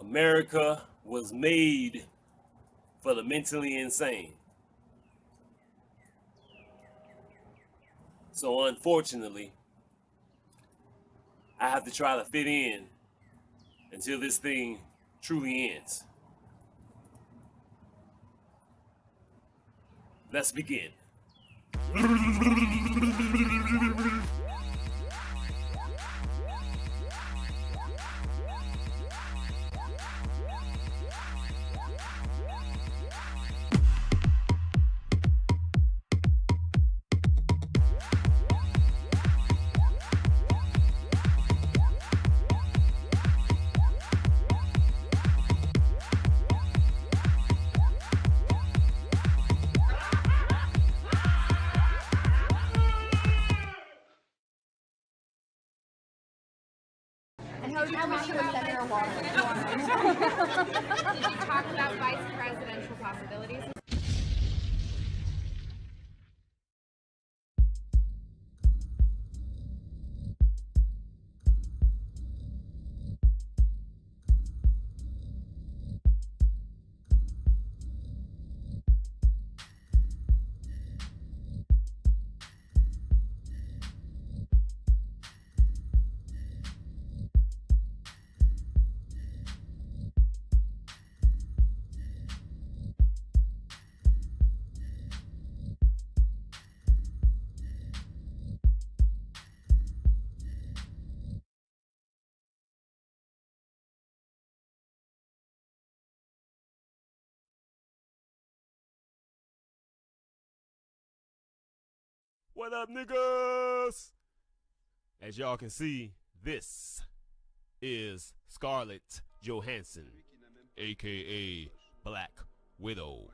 America was made for the mentally insane. So unfortunately, I have to try to fit in until this thing truly ends. Let's begin. And how much you was Senator Warren? Did you talk about vice presidential possibilities? What up, niggas? As y'all can see, this is Scarlett Johansson, aka Black Widow.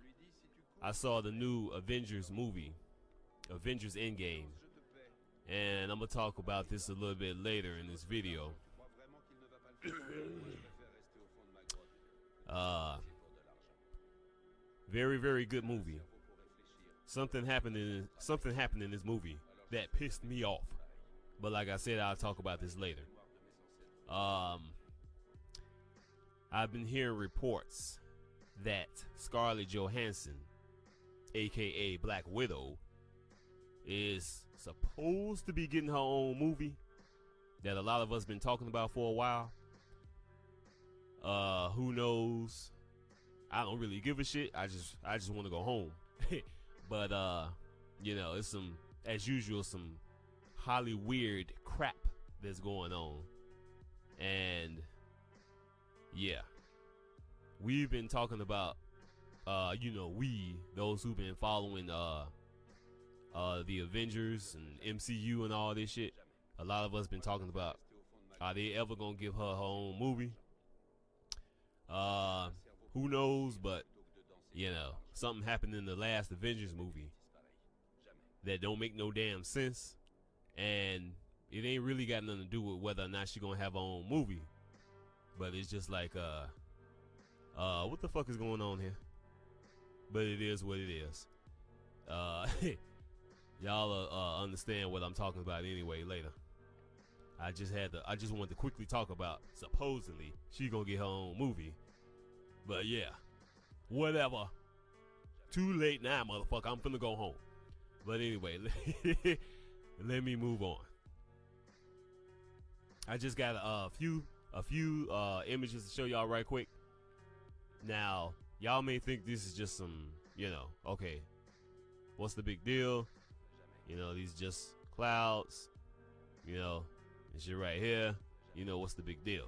I saw the new Avengers movie, Avengers Endgame, and I'm gonna talk about this a little bit later in this video. Very, very good movie. Something happened in this movie that pissed me off. But like I said, I'll talk about this later. I've been hearing reports that Scarlett Johansson, aka Black Widow, is supposed to be getting her own movie that a lot of us been talking about for a while. Who knows? I don't really give a shit. I just want to go home. But you know, it's some, as usual, some Hollywood crap that's going on. And yeah, we've been talking about those who've been following the Avengers and MCU and all this shit. A lot of us been talking about, are they ever gonna give her own movie? Who knows? But you know, something happened in the last Avengers movie that don't make no damn sense, and it ain't really got nothing to do with whether or not she gonna have her own movie. But it's just like, what the fuck is going on here? But it is what it is. Y'all understand what I'm talking about anyway later. I just wanted to quickly talk about supposedly she gonna get her own movie. But yeah, whatever. Too late now, motherfucker. I'm finna go home. But anyway, let me move on. I just got a few images to show y'all right quick. Now, y'all may think this is just some, okay, what's the big deal? These just clouds, and shit right here. What's the big deal?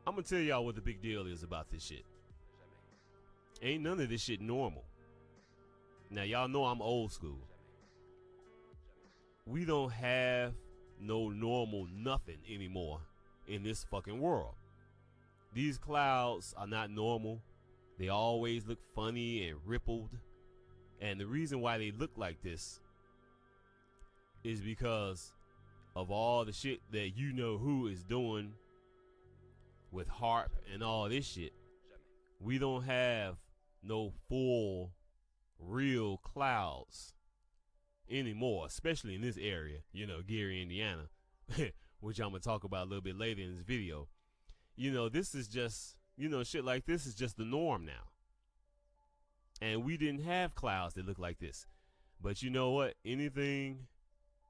I'm gonna tell y'all what the big deal is about this shit. Ain't none of this shit normal. Now, y'all know I'm old school. We don't have no normal nothing anymore in this fucking world. These clouds are not normal. They always look funny and rippled. And the reason why they look like this is because of all the shit that who is doing with HARP and all this shit. We don't have no full real clouds anymore, especially in this area, Gary, Indiana, which I'm gonna talk about a little bit later in this video. this is just, shit like this is just the norm now. And we didn't have clouds that look like this. But you know what? Anything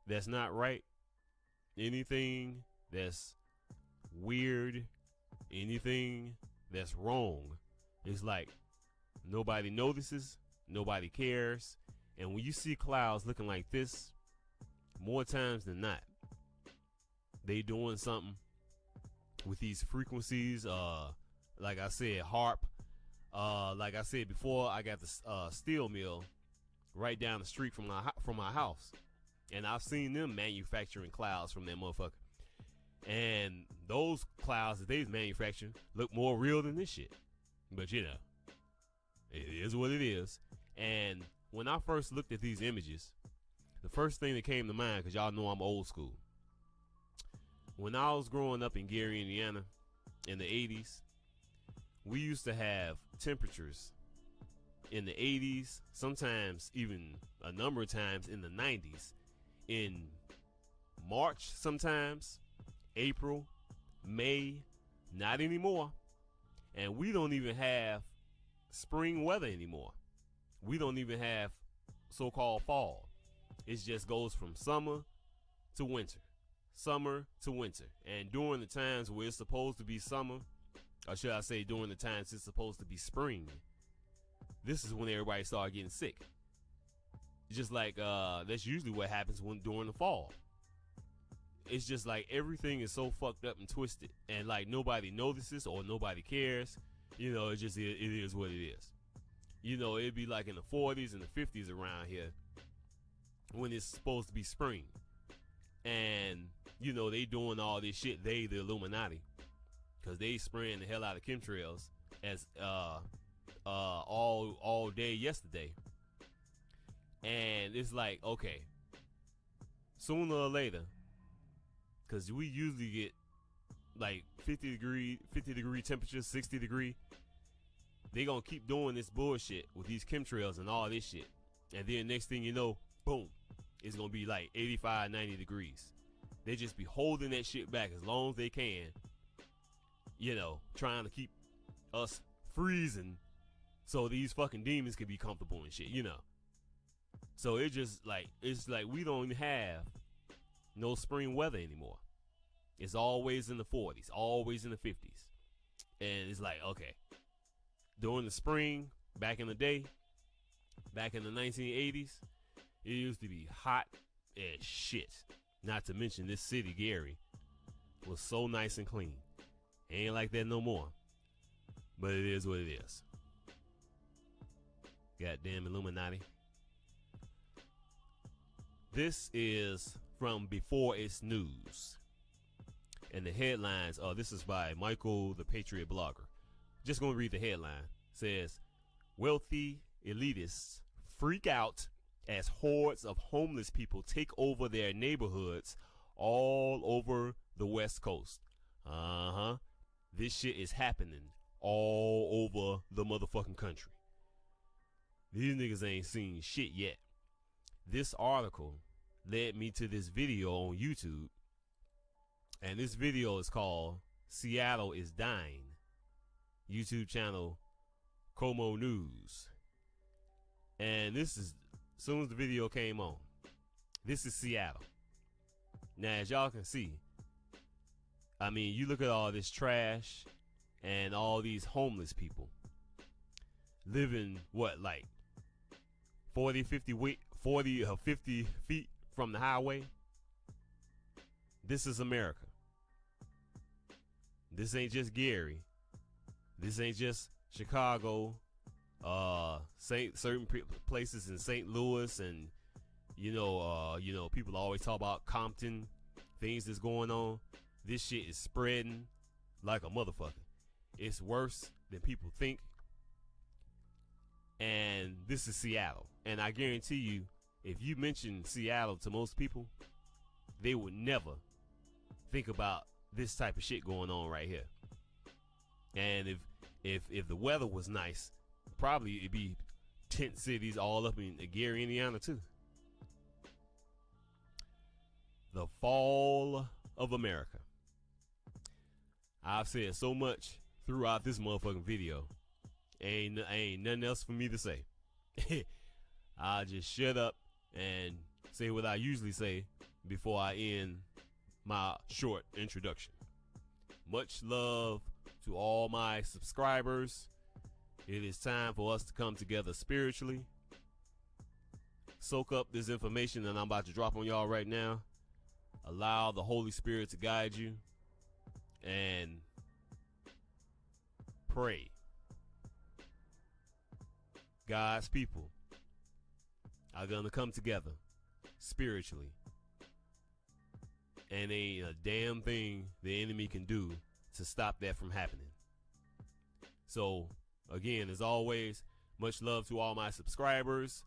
that's not right, anything that's weird, anything that's wrong, it's like nobody notices, nobody cares. And when you see clouds looking like this, more times than not, they doing something with these frequencies. Like I said, HARP. Like I said before, I got the steel mill right down the street from my house, and I've seen them manufacturing clouds from that motherfucker. And those clouds that they've manufactured look more real than this shit. But it is what it is. And when I first looked at these images, the first thing that came to mind, because y'all know I'm old school, when I was growing up in Gary, Indiana, in the 80s, we used to have temperatures in the 80s, sometimes even a number of times in the 90s, in March sometimes, April, May, not anymore. And we don't even have spring weather anymore. We don't even have so-called fall. It just goes from summer to winter, summer to winter. And during the times where it's supposed to be summer, or should I say during the times it's supposed to be spring, this is when everybody started getting sick. Just like that's usually what happens during the fall. It's just like everything is so fucked up and twisted, and like nobody notices or nobody cares. It is what it is. It'd be like in the 40s and the 50s around here when it's supposed to be spring, and they doing all this shit. They, the Illuminati, because they spraying the hell out of chemtrails as all day yesterday. And it's like, okay, sooner or later, because we usually get like 50 degree temperatures, 60 degree. They gonna keep doing this bullshit with these chemtrails and all this shit. And then next thing you know, boom, it's gonna be like 85, 90 degrees. They just be holding that shit back as long as they can, trying to keep us freezing so these fucking demons can be comfortable and shit, So it's like we don't have no spring weather anymore. It's always in the 40s, always in the 50s. And it's like, okay, during the spring, back in the day, back in the 1980s, it used to be hot as shit. Not to mention this city, Gary, was so nice and clean. Ain't like that no more. But it is what it is. Goddamn Illuminati. This is from Before It's News. And the headlines are, this is by Michael, the Patriot blogger. Just going to read the headline. It says, wealthy elitists freak out as hordes of homeless people take over their neighborhoods all over the West Coast. This shit is happening all over the motherfucking country. These niggas ain't seen shit yet. This article led me to this video on YouTube. And this video is called Seattle is Dying. YouTube channel Como News. And this is, as soon as the video came on, this is Seattle. Now, as y'all can see, I mean, you look at all this trash and all these homeless people living, like 40 or 50 feet from the highway. This is America. This ain't just Gary. This ain't just Chicago. Certain places in St. Louis, and people always talk about Compton, things that's going on. This shit is spreading like a motherfucker. It's worse than people think. And this is Seattle. And I guarantee you, if you mention Seattle to most people, they would never think about this type of shit going on right here. And if the weather was nice, probably it'd be tent cities all up in Gary, Indiana too. The fall of America. I've said so much throughout this motherfucking video. Ain't nothing else for me to say. I'll just shut up and say what I usually say before I end my short introduction. Much love to all my subscribers. It is time for us to come together spiritually. Soak up this information that I'm about to drop on y'all right now. Allow the Holy Spirit to guide you. And pray. God's people are going to come together spiritually. And ain't a damn thing the enemy can do to stop that from happening. So, again, as always, much love to all my subscribers.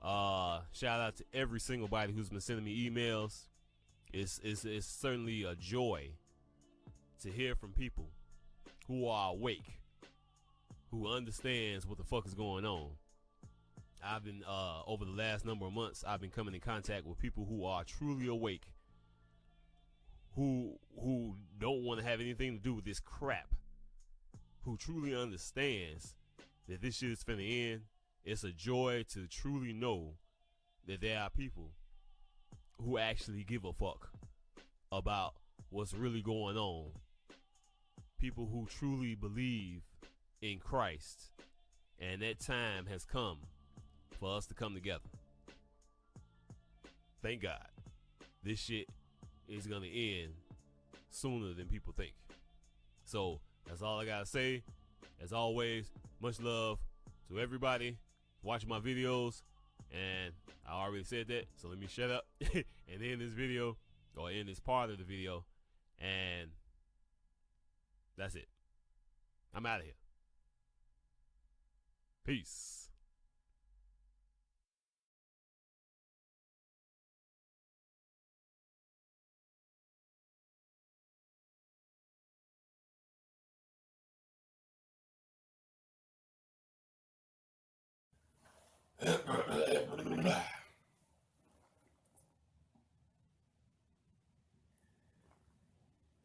Shout out to every single body who's been sending me emails. It's certainly a joy to hear from people who are awake, who understands what the fuck is going on. I've been, over the last number of months, I've been coming in contact with people who are truly awake, who don't want to have anything to do with this crap, who truly understands that this shit is finna end. It's a joy to truly know that there are people who actually give a fuck about what's really going on. People who truly believe in Christ. And that time has come for us to come together. Thank God. This shit is going to end sooner than people think. So that's all I got to say. As always, much love to everybody watching my videos. And I already said that, so let me shut up and end this video, or end this part of the video. And that's it. I'm out of here. Peace.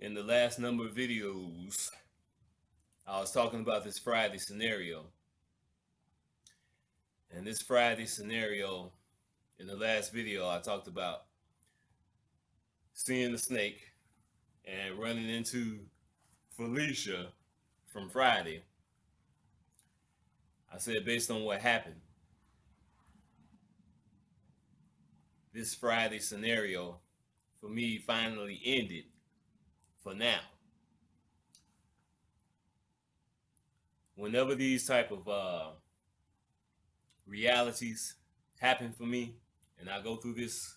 In the last number of videos, I was talking about this Friday scenario. And this Friday scenario, in the last video, I talked about seeing the snake and running into Felicia from Friday. I said, based on what happened, this Friday scenario for me finally ended for now. Whenever these type of realities happen for me and I go through this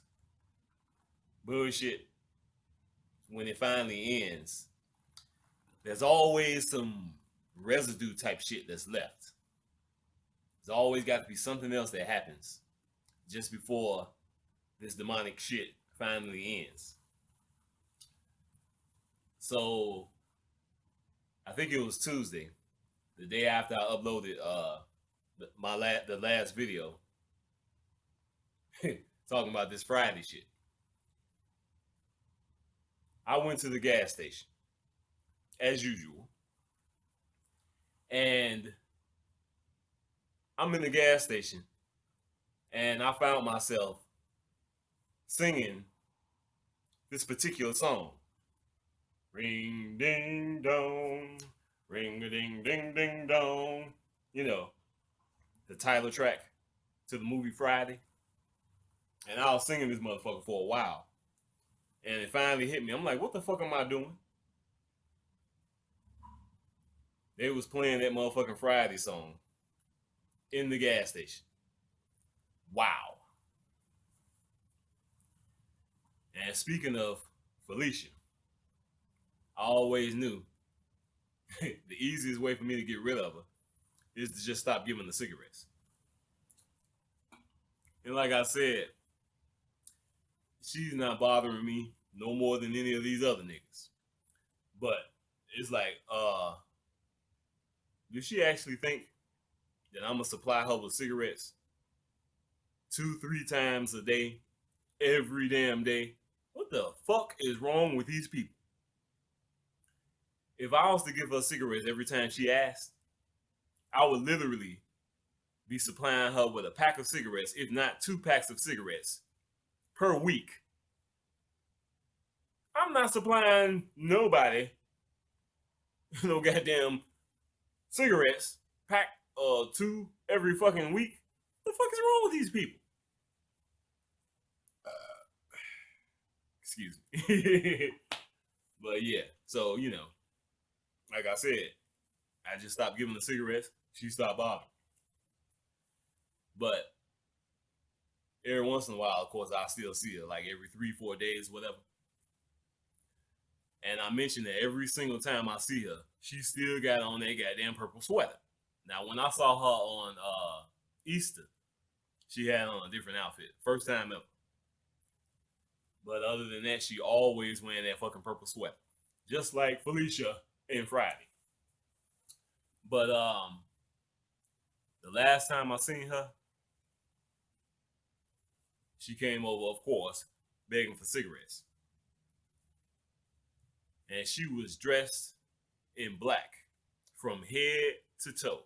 bullshit, when it finally ends, there's always some residue type shit that's left. There's always got to be something else that happens just before this demonic shit finally ends. So I think it was Tuesday, the day after I uploaded the last video talking about this Friday shit. I went to the gas station as usual, and I'm in the gas station and I found myself singing this particular song. Ring ding dong, ring a ding ding ding dong. You know, the title track to the movie Friday. And I was singing this motherfucker for a while. And it finally hit me. I'm like, what the fuck am I doing? They was playing that motherfucking Friday song in the gas station. Wow. And speaking of Felicia, I always knew the easiest way for me to get rid of her is to just stop giving the cigarettes. And like I said, she's not bothering me no more than any of these other niggas. But it's like, does she actually think that I'm gonna supply her with cigarettes 2-3 times a day, every damn day? What the fuck is wrong with these people? If I was to give her cigarettes every time she asked, I would literally be supplying her with a pack of cigarettes, if not 2 packs of cigarettes per week. I'm not supplying nobody no goddamn cigarettes, pack 2 every fucking week. What the fuck is wrong with these people? Excuse me. But yeah, so you know, like I said, I just stopped giving her cigarettes. She stopped bothering. But every once in a while, of course, I still see her, like every 3-4 days, whatever. And I mentioned that every single time I see her, she still got on that goddamn purple sweater. Now, when I saw her on Easter, she had on a different outfit. First time ever. But other than that, she always wearing that fucking purple sweater. Just like Felicia and Friday. But the last time I seen her, she came over, of course, begging for cigarettes. And she was dressed in black from head to toe.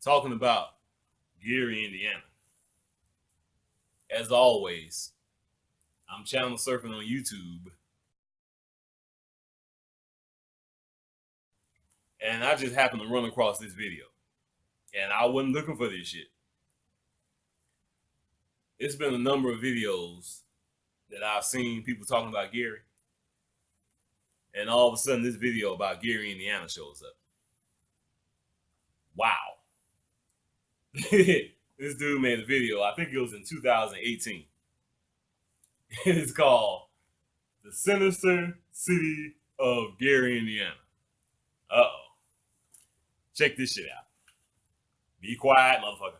Talking about Gary, Indiana. As always, I'm channel surfing on YouTube. And I just happened to run across this video. And I wasn't looking for this shit. It's been a number of videos that I've seen people talking about Gary. And all of a sudden, this video about Gary, Indiana shows up. Wow. This dude made a video, I think it was in 2018. It's called The Sinister City of Gary, Indiana. Uh-oh. Check this shit out. Be quiet, motherfucker.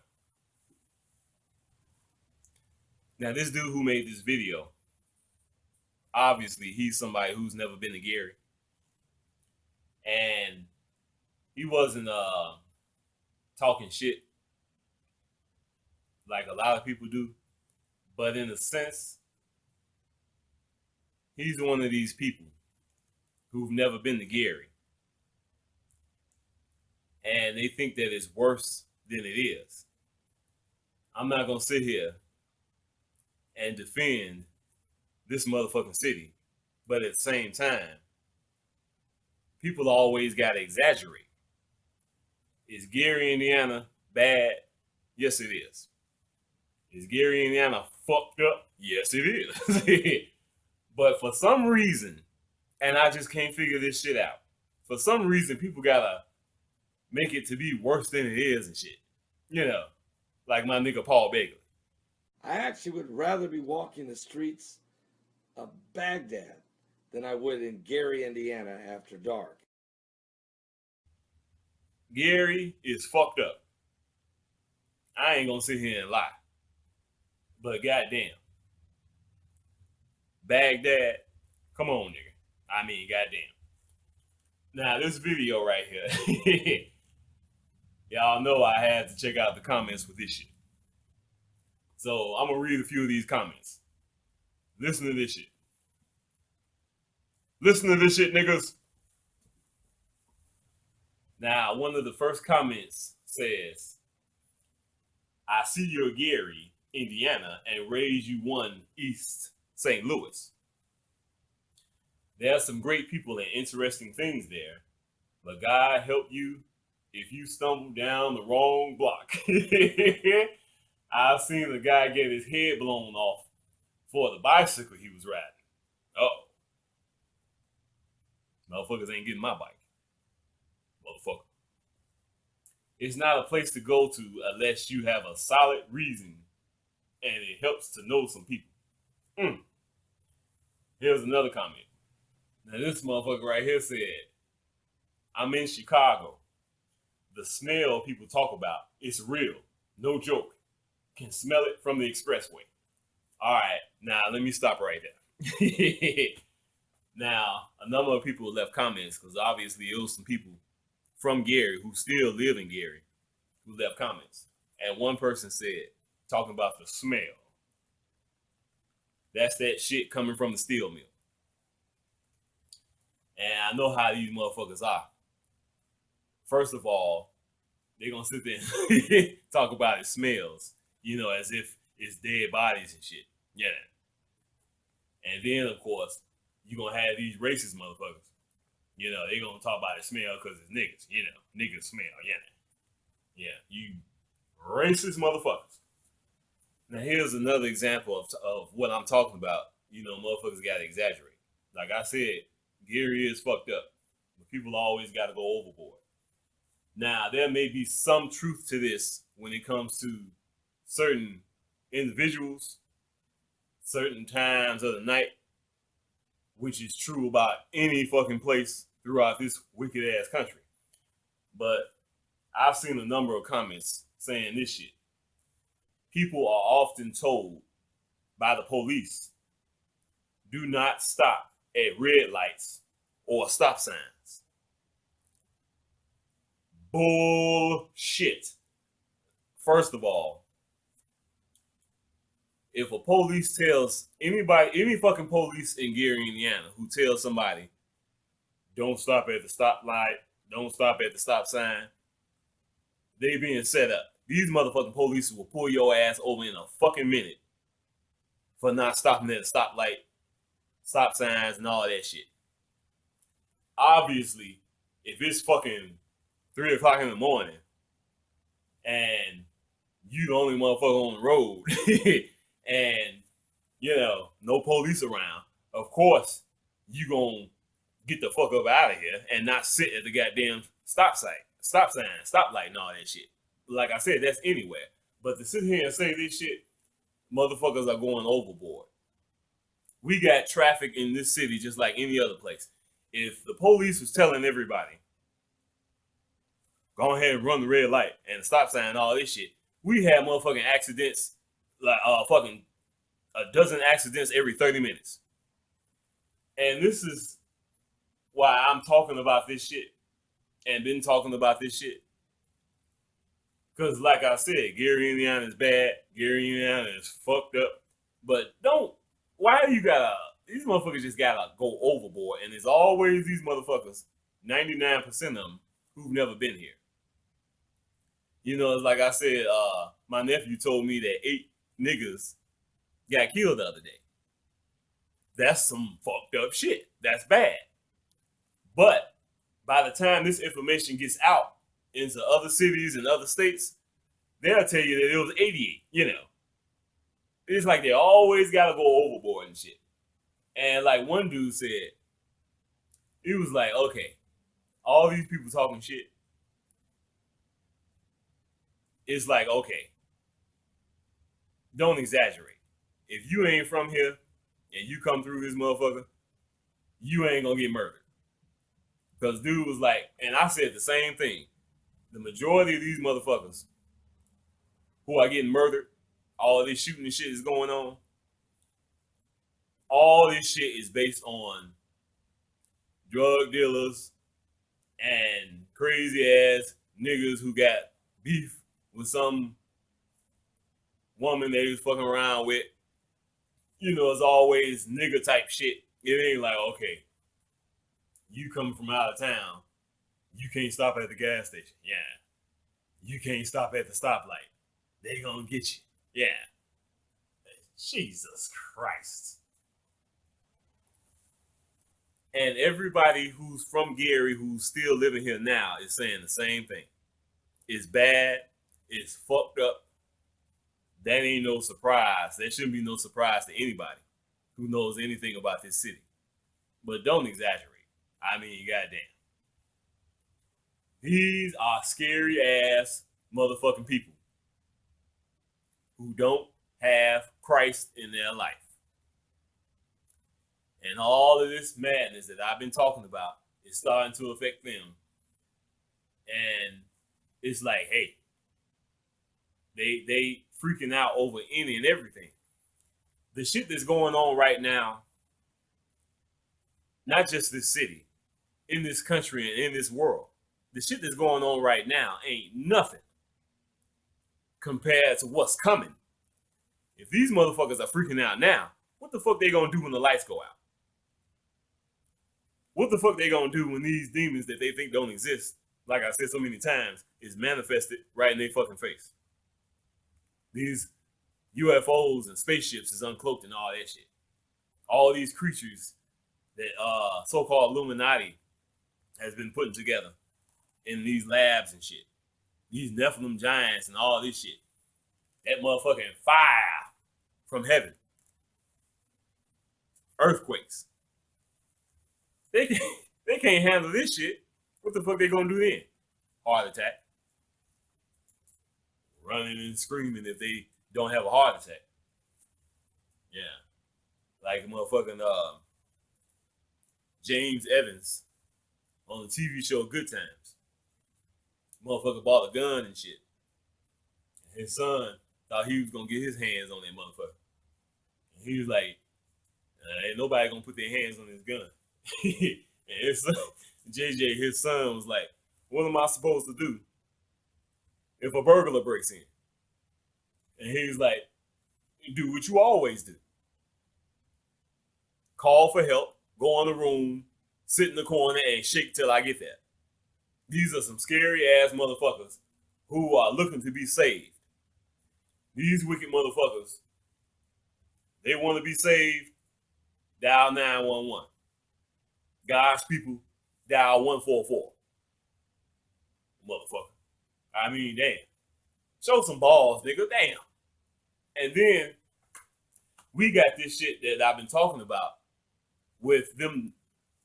Now, this dude who made this video, obviously, he's somebody who's never been to Gary. And he wasn't talking shit like a lot of people do. But in a sense, he's one of these people who've never been to Gary. And they think that it's worse than it is. I'm not going to sit here and defend this motherfucking city. But at the same time, people always got to exaggerate. Is Gary, Indiana bad? Yes, it is. Is Gary, Indiana fucked up? Yes, it is. But for some reason, and I just can't figure this shit out, for some reason, people got to make it to be worse than it is and shit. You know, like my nigga Paul Bagley. I actually would rather be walking the streets of Baghdad than I would in Gary, Indiana after dark. Gary is fucked up. I ain't gonna sit here and lie. But goddamn. Baghdad, come on, nigga. I mean, goddamn. Now, this video right here, y'all know I had to check out the comments with this shit. So I'm gonna read a few of these comments. Listen to this shit. Listen to this shit, niggas. Now, one of the first comments says, I see your Gary, Indiana, and raise you one East St. Louis. There are some great people and interesting things there, but God help you if you stumble down the wrong block. I've seen a guy get his head blown off for the bicycle he was riding. Uh-oh. Motherfuckers ain't getting my bike. Motherfucker. It's not a place to go to unless you have a solid reason, and it helps to know some people. Here's another comment. Now this motherfucker right here said, I'm in Chicago. The smell people talk about, it's real. No joke. Can smell it from the expressway. All right, now let me stop right there. Now, a number of people left comments because obviously it was some people from Gary who still live in Gary who left comments. And one person said, talking about the smell, that's that shit coming from the steel mill. And I know how these motherfuckers are. First of all, they're going to sit there and talk about it smells, as if it's dead bodies and shit. Yeah. And then, of course, you're going to have these racist motherfuckers. They're going to talk about it smell because it's niggas. Niggas smell. Yeah, you racist motherfuckers. Now, here's another example of what I'm talking about. Motherfuckers got to exaggerate. Like I said, Gary is fucked up. But people always got to go overboard. Now, there may be some truth to this when it comes to certain individuals, certain times of the night, which is true about any fucking place throughout this wicked ass country. But I've seen a number of comments saying this shit. People are often told by the police, do not stop at red lights or stop signs. Bullshit. First of all, if a police tells anybody, any fucking police in Gary, Indiana, who tells somebody, don't stop at the stoplight, don't stop at the stop sign, they being set up. These motherfucking police will pull your ass over in a fucking minute for not stopping at the stoplight, stop signs, and all that shit. Obviously, if it's fucking 3 o'clock in the morning and you the only motherfucker on the road and, no police around, of course, you gonna get the fuck up out of here and not sit at the goddamn stop sign, stoplight, and all that shit. Like I said, that's anywhere. But to sit here and say this shit, motherfuckers are going overboard. We got traffic in this city just like any other place. If the police was telling everybody, go ahead and run the red light and the stop sign and all this shit, we have motherfucking accidents, like fucking a dozen accidents every 30 minutes. And this is why I'm talking about this shit and been talking about this shit. Because like I said, Gary, Indiana is bad. Gary, Indiana is fucked up. But why do you gotta, these motherfuckers just gotta go overboard. And there's always these motherfuckers, 99% of them, who've never been here. It's like I said, my nephew told me that 8 niggas got killed the other day. That's some fucked up shit. That's bad. But by the time this information gets out into other cities and other states, they'll tell you that it was 88, It's like they always got to go overboard and shit. And like one dude said, he was like, okay, all these people talking shit. It's like, okay, don't exaggerate. If you ain't from here and you come through this motherfucker, you ain't gonna get murdered. Because dude was like, and I said the same thing. The majority of these motherfuckers who are getting murdered, all of this shooting and shit is going on. All this shit is based on drug dealers and crazy ass niggas who got beef with some woman they was fucking around with. It's always nigga type shit. It ain't like, okay, you coming from out of town, you can't stop at the gas station. Yeah. You can't stop at the stoplight. They gonna get you. Yeah. Jesus Christ. And everybody who's from Gary, who's still living here now, is saying the same thing. It's bad. It's fucked up. That ain't no surprise. There shouldn't be no surprise to anybody who knows anything about this city. But don't exaggerate. I mean, goddamn. These are scary ass motherfucking people who don't have Christ in their life. And all of this madness that I've been talking about is starting to affect them. And it's like, hey, they freaking out over any and everything. The shit that's going on right now not just this city, in this country and in this world. The shit that's going on right now ain't nothing compared to what's coming. If these motherfuckers are freaking out now, what the fuck they gonna do when the lights go out? What the fuck they gonna do when these demons that they think don't exist, like I said so many times, is manifested right in their fucking face? These UFOs and spaceships is uncloaked and all that shit. All these creatures that so-called Illuminati has been putting together in these labs and shit. These Nephilim giants and all this shit. That motherfucking fire from heaven. Earthquakes. They can't handle this shit. What the fuck they gonna do then? Heart attack. Running and screaming if they don't have a heart attack. Yeah. Like motherfucking James Evans on the TV show Good Times. Motherfucker bought a gun and shit. His son thought he was gonna get his hands on that motherfucker. And he was like, ain't nobody gonna put their hands on this gun. And his son, JJ, his son was like, what am I supposed to do if a burglar breaks in? And he was like, do what you always do. Call for help, go in the room, sit in the corner, and shake till I get there. These are some scary ass motherfuckers who are looking to be saved. These wicked motherfuckers, they want to be saved, dial 911. God's people, dial 144. Motherfucker. I mean, damn. Show some balls, nigga. Damn. And then we got this shit that I've been talking about with them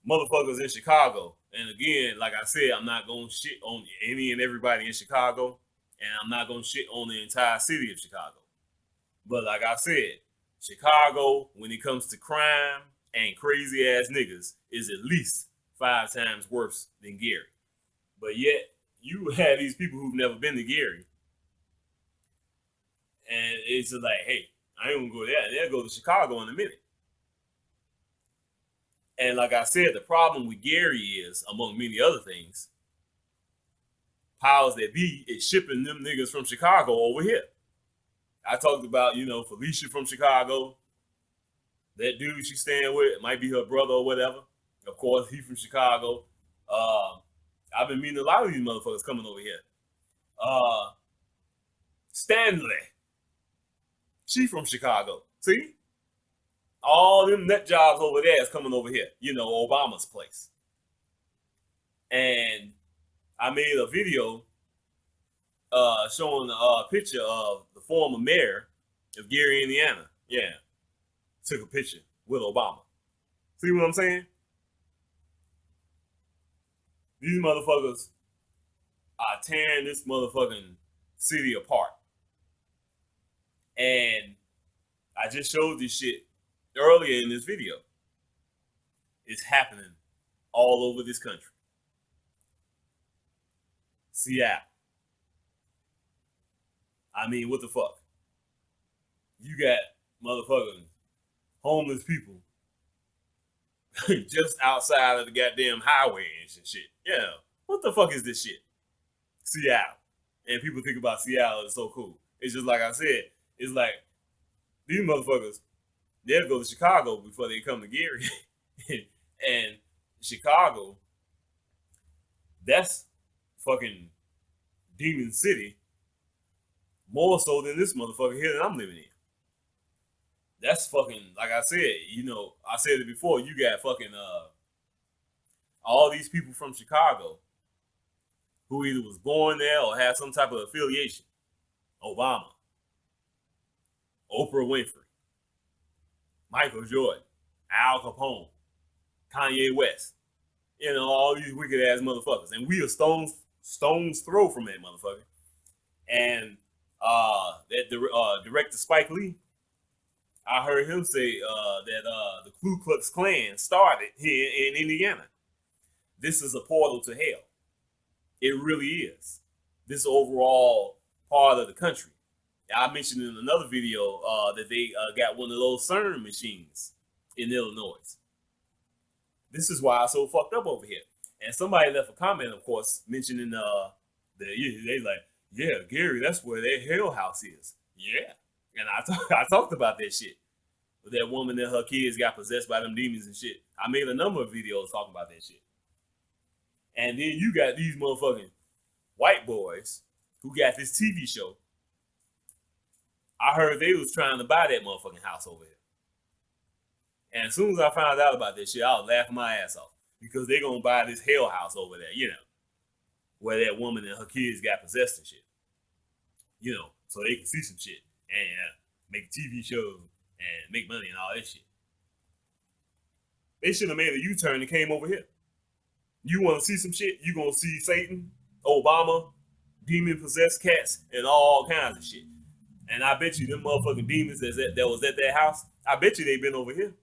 motherfuckers in Chicago. And again, like I said, I'm not going to shit on any and everybody in Chicago. And I'm not going to shit on the entire city of Chicago. But like I said, Chicago, when it comes to crime and crazy ass niggas, is at least 5 times worse than Gary. But yet, you have these people who've never been to Gary. And it's just like, hey, I ain't gonna go there. They'll go to Chicago in a minute. And like I said, the problem with Gary is, among many other things, powers that be is shipping them niggas from Chicago over here. I talked about, Felicia from Chicago. That dude she's staying with, it might be her brother or whatever. Of course, he from Chicago. I've been meeting a lot of these motherfuckers coming over here. Stanley. She from Chicago. See? All them nut jobs over there is coming over here. Obama's place. And I made a video showing a picture of the former mayor of Gary, Indiana. Yeah. Took a picture with Obama. See what I'm saying? These motherfuckers are tearing this motherfucking city apart. And I just showed this shit earlier in this video. It's happening all over this country. Seattle. I mean, what the fuck? You got motherfucking homeless people just outside of the goddamn highway and shit. Yeah. What the fuck is this shit? Seattle. And people think about Seattle as so cool. It's just like I said, it's like these motherfuckers, they'll go to Chicago before they come to Gary. And Chicago, that's fucking Demon City, more so than this motherfucker here that I'm living in. That's fucking, like I said, I said it before, you got fucking all these people from Chicago who either was born there or had some type of affiliation. Obama, Oprah Winfrey, Michael Jordan, Al Capone, Kanye West, all these wicked ass motherfuckers. And we are stone's throw from that motherfucker. And that director Spike Lee, I heard him say that the Ku Klux Klan started here in Indiana. This is a portal to hell. It really is. This overall part of the country. I mentioned in another video that they got one of those CERN machines in Illinois. This is why it's so fucked up over here. And somebody left a comment, of course, mentioning they like, yeah, Gary, that's where their hell house is. Yeah. And I talked about that shit. With that woman and her kids got possessed by them demons and shit. I made a number of videos talking about that shit. And then you got these motherfucking white boys who got this TV show. I heard they was trying to buy that motherfucking house over here. And as soon as I found out about this shit, I was laughing my ass off. Because they gonna buy this hell house over there, you know, where that woman and her kids got possessed and shit. You know, so they can see some shit and make TV shows and make money and all that shit. They should have made a U-turn and came over here. You want to see some shit? You gonna see Satan, Obama, demon-possessed cats, and all kinds of shit. And I bet you them motherfucking demons that was at that house, I bet you they been over here.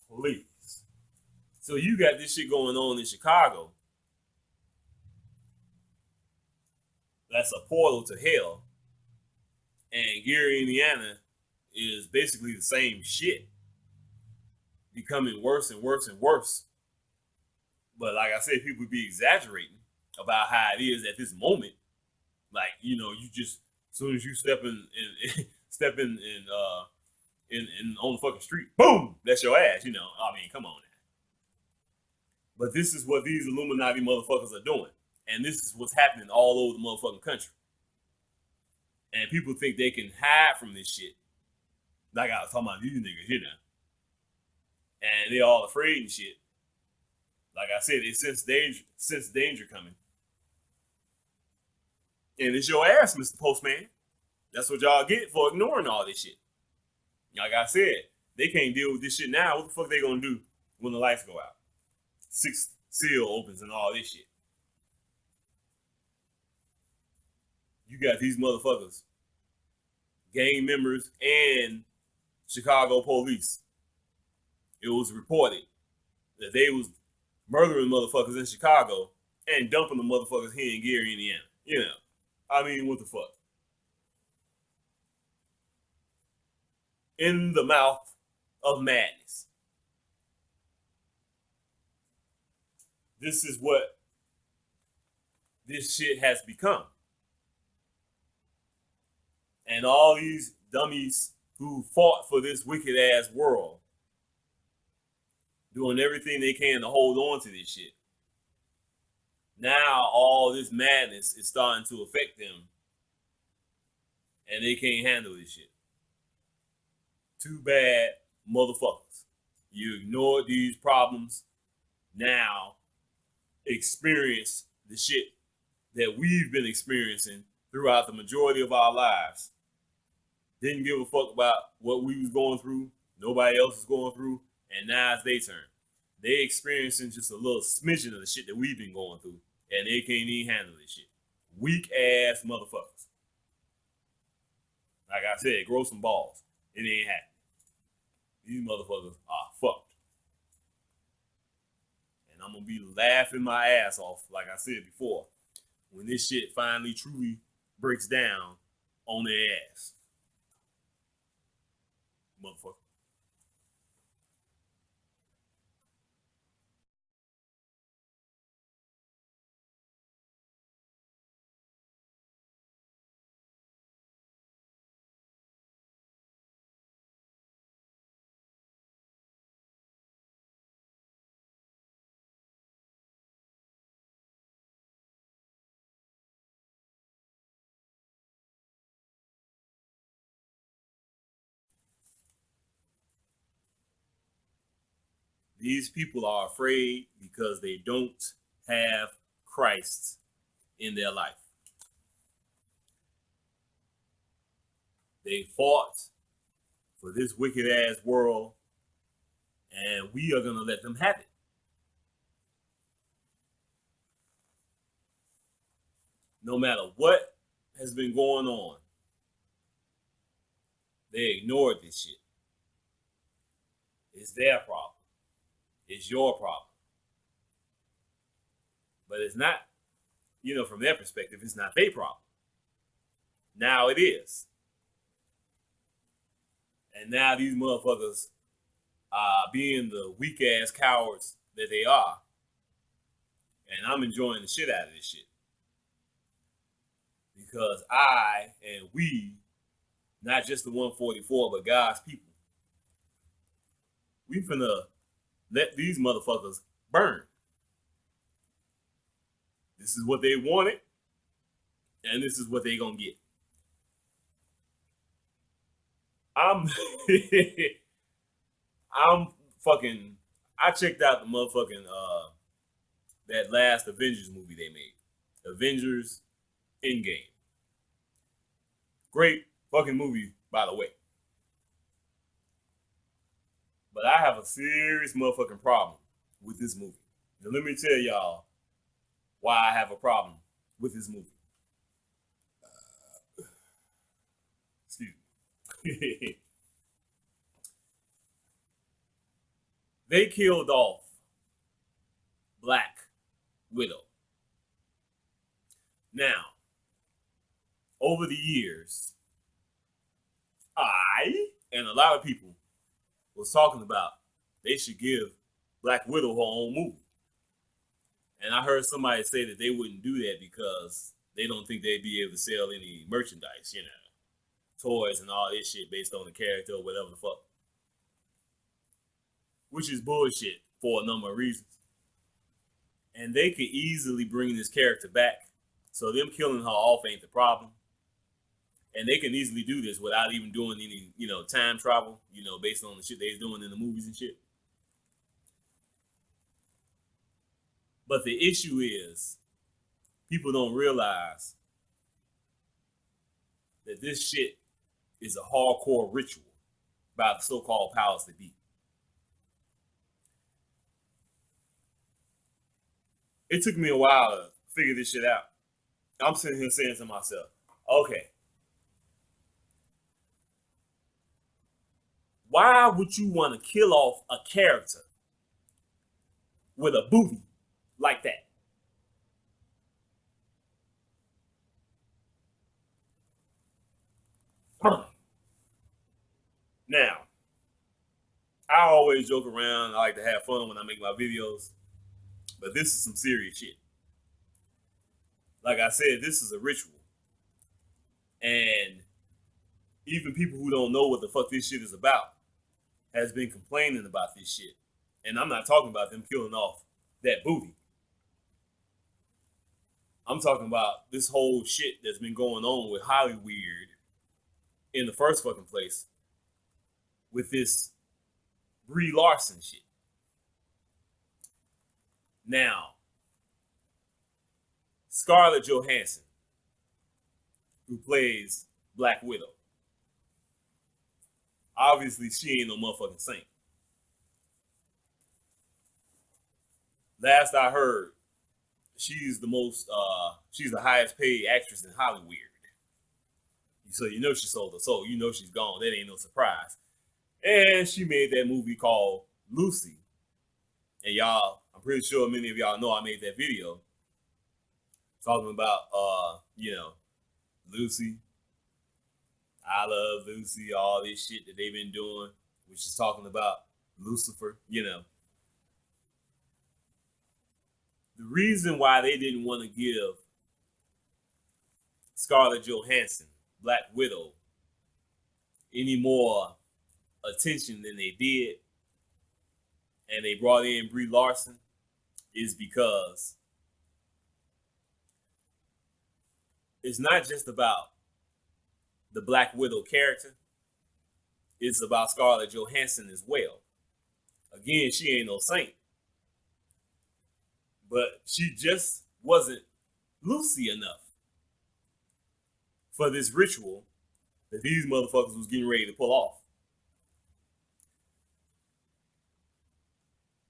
Please. So you got this shit going on in Chicago. That's a portal to hell. And Gary, Indiana is basically the same shit. Becoming worse and worse and worse. But like I said, people be exaggerating about how it is at this moment. Like, you know, you just, as soon as you step in on the fucking street, boom, that's your ass, you know. I mean, come on now. But this is what these Illuminati motherfuckers are doing. And this is what's happening all over the motherfucking country. And people think they can hide from this shit. Like I was talking about these niggas, you know. And they're all afraid and shit. Like I said, they sense danger coming. And it's your ass, Mr. Postman. That's what y'all get for ignoring all this shit. Like I said, they can't deal with this shit now. What the fuck they gonna do when the lights go out? 6th seal opens and all this shit. You got these motherfuckers, gang members and Chicago police. It was reported that they was murdering motherfuckers in Chicago and dumping the motherfuckers here in Gary, Indiana. You know, I mean, what the fuck? In the mouth of madness. This is what this shit has become. And all these dummies who fought for this wicked ass world, doing everything they can to hold on to this shit. Now all this madness is starting to affect them. And they can't handle this shit. Too bad, motherfuckers. You ignored these problems. Now experience the shit that we've been experiencing throughout the majority of our lives. Didn't give a fuck about what we was going through. Nobody else is going through. And now it's their turn. They experiencing just a little smidgen of the shit that we've been going through. And they can't even handle this shit. Weak ass motherfuckers. Like I said, grow some balls. It ain't happening. These motherfuckers are fucked. And I'm gonna be laughing my ass off, like I said before, when this shit finally truly breaks down on their ass. Motherfucker. These people are afraid because they don't have Christ in their life. They fought for this wicked ass world, and we are gonna let them have it. No matter what has been going on, they ignored this shit. It's their problem. It's your problem. But it's not, you know, from their perspective, it's not their problem. Now it is. And now these motherfuckers being the weak ass cowards that they are. And I'm enjoying the shit out of this shit. Because I and we, not just the 144, but God's people, we finna let these motherfuckers burn. This is what they wanted, and this is what they gonna get. I'm I checked out the motherfucking that last Avengers movie they made. Avengers Endgame. Great fucking movie, by the way. But I have a serious motherfucking problem with this movie. Now let me tell y'all why I have a problem with this movie. Excuse me. They killed off Black Widow. Now, over the years, I and a lot of people was talking about they should give Black Widow her own movie. And I heard somebody say that they wouldn't do that because they don't think they'd be able to sell any merchandise, you know, toys and all this shit based on the character or whatever the fuck. Which is bullshit for a number of reasons. And they could easily bring this character back. So them killing her off ain't the problem. And they can easily do this without even doing any, you know, time travel, you know, based on the shit they're doing in the movies and shit. But the issue is, people don't realize that this shit is a hardcore ritual by the so-called powers that be. It took me a while to figure this shit out. I'm sitting here saying to myself, okay, why would you want to kill off a character with a booty like that? Now, I always joke around. I like to have fun when I make my videos, but this is some serious shit. Like I said, this is a ritual. And even people who don't know what the fuck this shit is about has been complaining about this shit. And I'm not talking about them killing off that booty. I'm talking about this whole shit that's been going on with Hollywood in the first fucking place with this Brie Larson shit. Now, Scarlett Johansson, who plays Black Widow, obviously she ain't no motherfucking saint. Last I heard, she's the highest paid actress in Hollywood. So you know she sold her soul. You know she's gone. That ain't no surprise. And she made that movie called Lucy. And y'all, I'm pretty sure many of y'all know I made that video talking about, Lucy. I love Lucy, all this shit that they've been doing, which is talking about Lucifer, you know. The reason why they didn't want to give Scarlett Johansson, Black Widow, any more attention than they did, and they brought in Brie Larson, is because it's not just about the Black Widow character, it's about Scarlett Johansson as well. Again, she ain't no saint, but she just wasn't Lucy enough for this ritual that these motherfuckers was getting ready to pull off.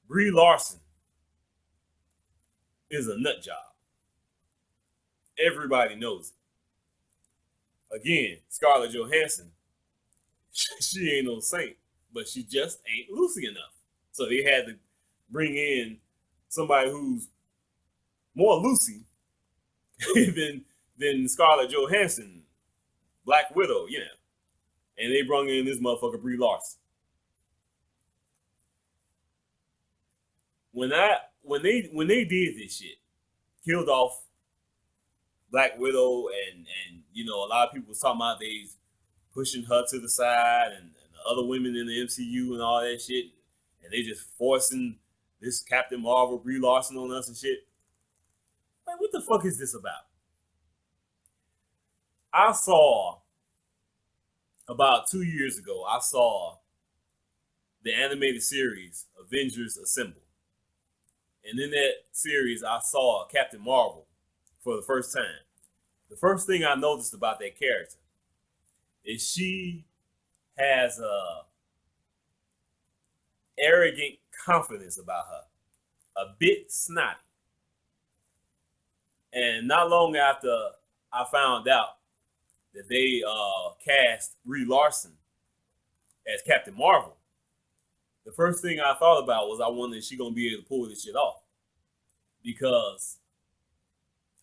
Brie Larson is a nut job. Everybody knows it. Again, Scarlett Johansson, she ain't no saint, but she just ain't Lucy enough. So they had to bring in somebody who's more Lucy than Scarlett Johansson, Black Widow, you know. And they brought in this motherfucker Brie Larson. when they did this shit, killed off Black Widow, and you know, a lot of people was talking about they pushing her to the side, and the other women in the MCU and all that shit, and they just forcing this Captain Marvel Brie Larson on us and shit. Like, what the fuck is this about? I saw about 2 years ago, I saw the animated series Avengers Assemble. And in that series, I saw Captain Marvel for the first time. The first thing I noticed about that character is she has a arrogant confidence about her, a bit snotty. And not long after I found out that they cast Brie Larson as Captain Marvel, the first thing I thought about was I wonder if she gonna be able to pull this shit off, because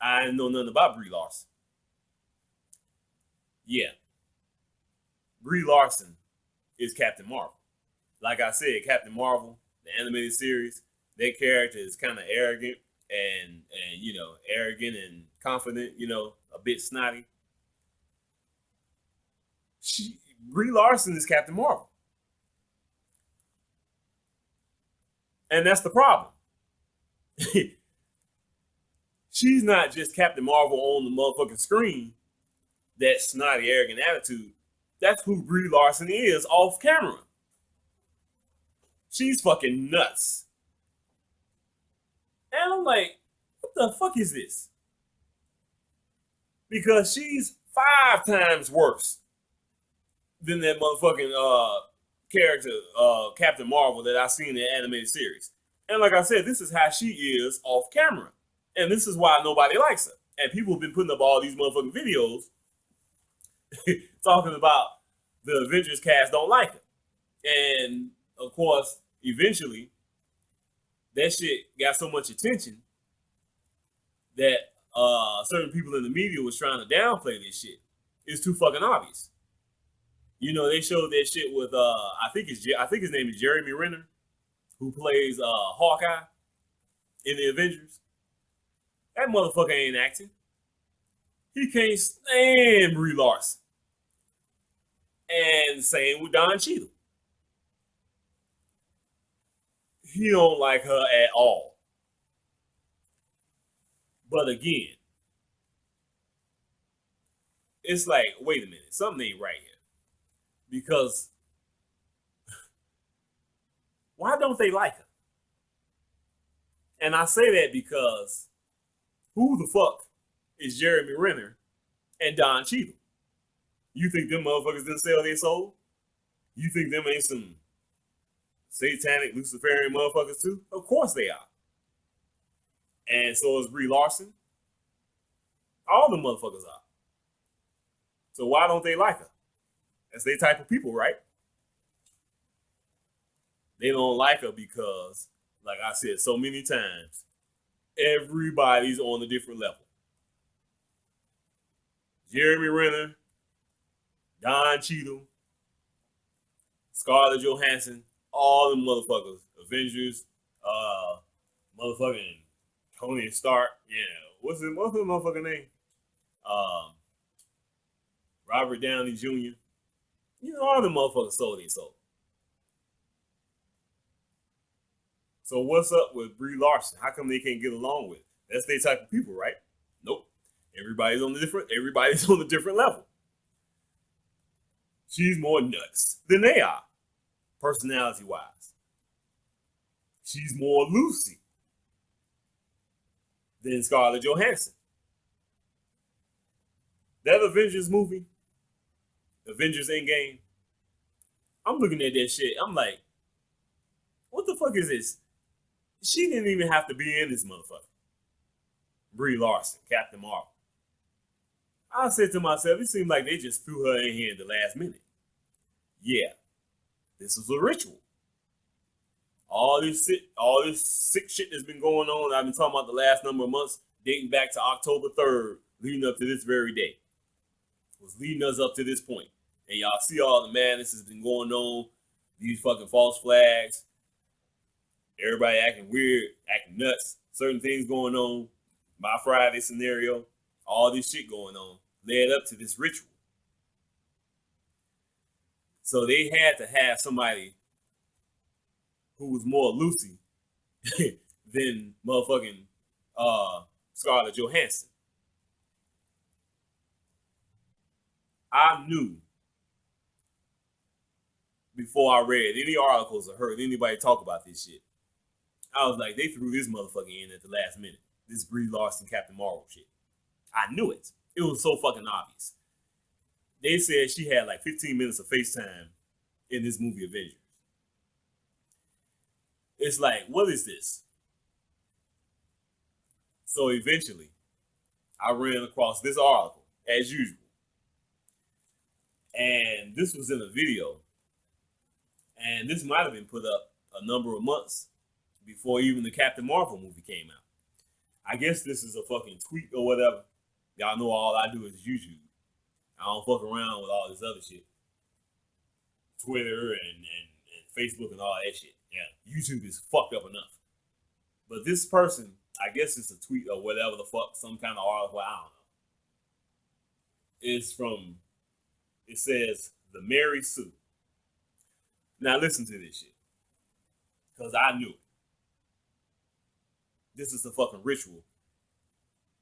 I didn't know nothing about Brie Larson. Yeah, Brie Larson is Captain Marvel. Like I said, Captain Marvel, the animated series, that character is kind of arrogant and you know, arrogant and confident, you know, a bit snotty. Brie Larson is Captain Marvel. And that's the problem. She's not just Captain Marvel on the motherfucking screen, that snotty, arrogant attitude. That's who Brie Larson is off camera. She's fucking nuts. And I'm like, what the fuck is this? Because she's 5 times worse than that motherfucking character, Captain Marvel, that I seen in the animated series. And like I said, this is how she is off camera. And this is why nobody likes her. And people have been putting up all these motherfucking videos talking about the Avengers cast don't like her. And of course, eventually, that shit got so much attention that certain people in the media was trying to downplay this shit. It's too fucking obvious. You know, they showed that shit with I think his name is Jeremy Renner, who plays Hawkeye in the Avengers. That motherfucker ain't acting. He can't stand Brie Larson. And same with Don Cheadle. He don't like her at all. But again, it's like, wait a minute, something ain't right here. Because why don't they like her? And I say that because who the fuck is Jeremy Renner and Don Cheadle? You think them motherfuckers didn't sell their soul? You think them ain't some satanic Luciferian motherfuckers too? Of course they are. And so is Brie Larson. All the motherfuckers are. So why don't they like her? That's their type of people, right? They don't like her because, like I said so many times, everybody's on a different level. Jeremy Renner, Don Cheadle, Scarlett Johansson, all the motherfuckers, Avengers, motherfucking Tony Stark, yeah, what's his motherfucking name? Robert Downey Jr. You know, all the motherfuckers sold their soul. So what's up with Brie Larson? How come they can't get along with it? That's their type of people, right? Nope. Everybody's on a different level. She's more nuts than they are, personality-wise. She's more Lucy than Scarlett Johansson. That Avengers movie, Avengers Endgame, I'm looking at that shit. I'm like, what the fuck is this? She didn't even have to be in this motherfucker. Brie Larson, Captain Marvel. I said to myself, it seemed like they just threw her in here at the last minute. Yeah, this is a ritual. All this sick shit that's been going on, I've been talking about the last number of months, dating back to October 3rd, leading up to this very day. Was leading us up to this point. And y'all see all the madness that's been going on, these fucking false flags. Everybody acting weird, acting nuts, certain things going on. My Friday scenario, all this shit going on led up to this ritual. So they had to have somebody who was more Lucy than motherfucking Scarlett Johansson. I knew before I read any articles or heard anybody talk about this shit. I was like, they threw this motherfucker in at the last minute. This Brie Larson Captain Marvel shit. I knew it. It was so fucking obvious. They said she had like 15 minutes of FaceTime in this movie Avengers. It's like, what is this? So eventually, I ran across this article, as usual. And this was in a video. And this might have been put up a number of months before even the Captain Marvel movie came out. I guess this is a fucking tweet or whatever. Y'all know all I do is YouTube. I don't fuck around with all this other shit. Twitter and Facebook and all that shit. Yeah, YouTube is fucked up enough. But this person, I guess it's a tweet or whatever the fuck, some kind of article, I don't know. It's from, it says, the Mary Sue. Now listen to this shit. Because I knew it. This is the fucking ritual.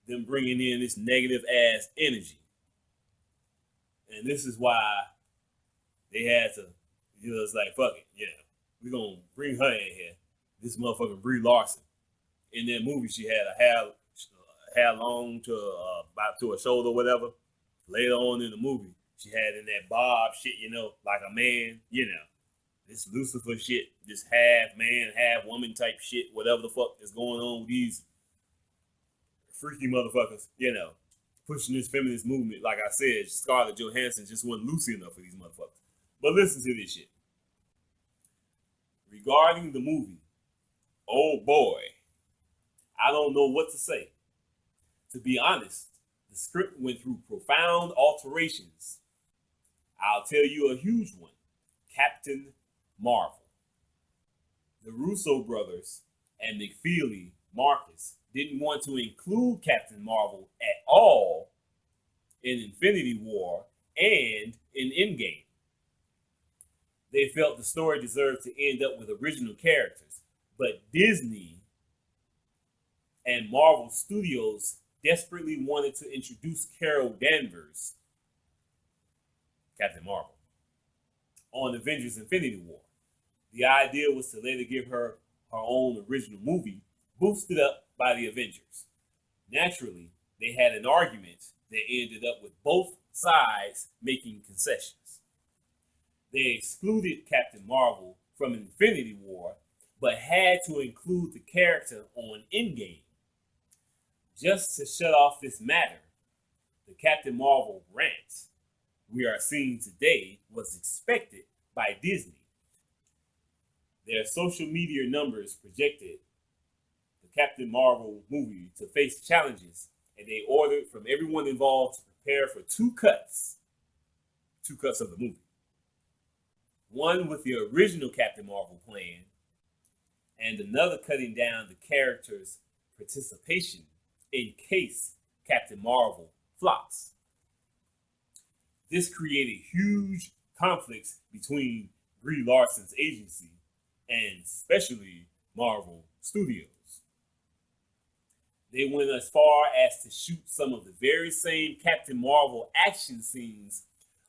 Them bringing in this negative ass energy. And this is why they had to, you know, it's like, fuck it, yeah. We're going to bring her in here. This motherfucking Brie Larson. In that movie, she had a hair long to about to her shoulder or whatever. Later on in the movie, she had in that bob shit, you know, like a man, you know. This Lucifer shit, this half man, half woman type shit, whatever the fuck is going on with these freaky motherfuckers, you know, pushing this feminist movement. Like I said, Scarlett Johansson just wasn't Lucy enough for these motherfuckers. But listen to this shit. Regarding the movie, oh boy, I don't know what to say. To be honest, the script went through profound alterations. I'll tell you a huge one. Captain Marvel. The Russo brothers and McFeely Marcus didn't want to include Captain Marvel at all in Infinity War and in Endgame. They felt the story deserved to end up with original characters, but Disney and Marvel Studios desperately wanted to introduce Carol Danvers, Captain Marvel, on Avengers Infinity War. The idea was to later give her her own original movie, boosted up by the Avengers. Naturally, they had an argument that ended up with both sides making concessions. They excluded Captain Marvel from Infinity War, but had to include the character on Endgame. Just to shut off this matter, the Captain Marvel rant we are seeing today was expected by Disney. Their social media numbers projected the Captain Marvel movie to face challenges, and they ordered from everyone involved to prepare for two cuts of the movie. One with the original Captain Marvel plan, and another cutting down the character's participation in case Captain Marvel flops. This created huge conflicts between Brie Larson's agency and especially Marvel Studios. They went as far as to shoot some of the very same Captain Marvel action scenes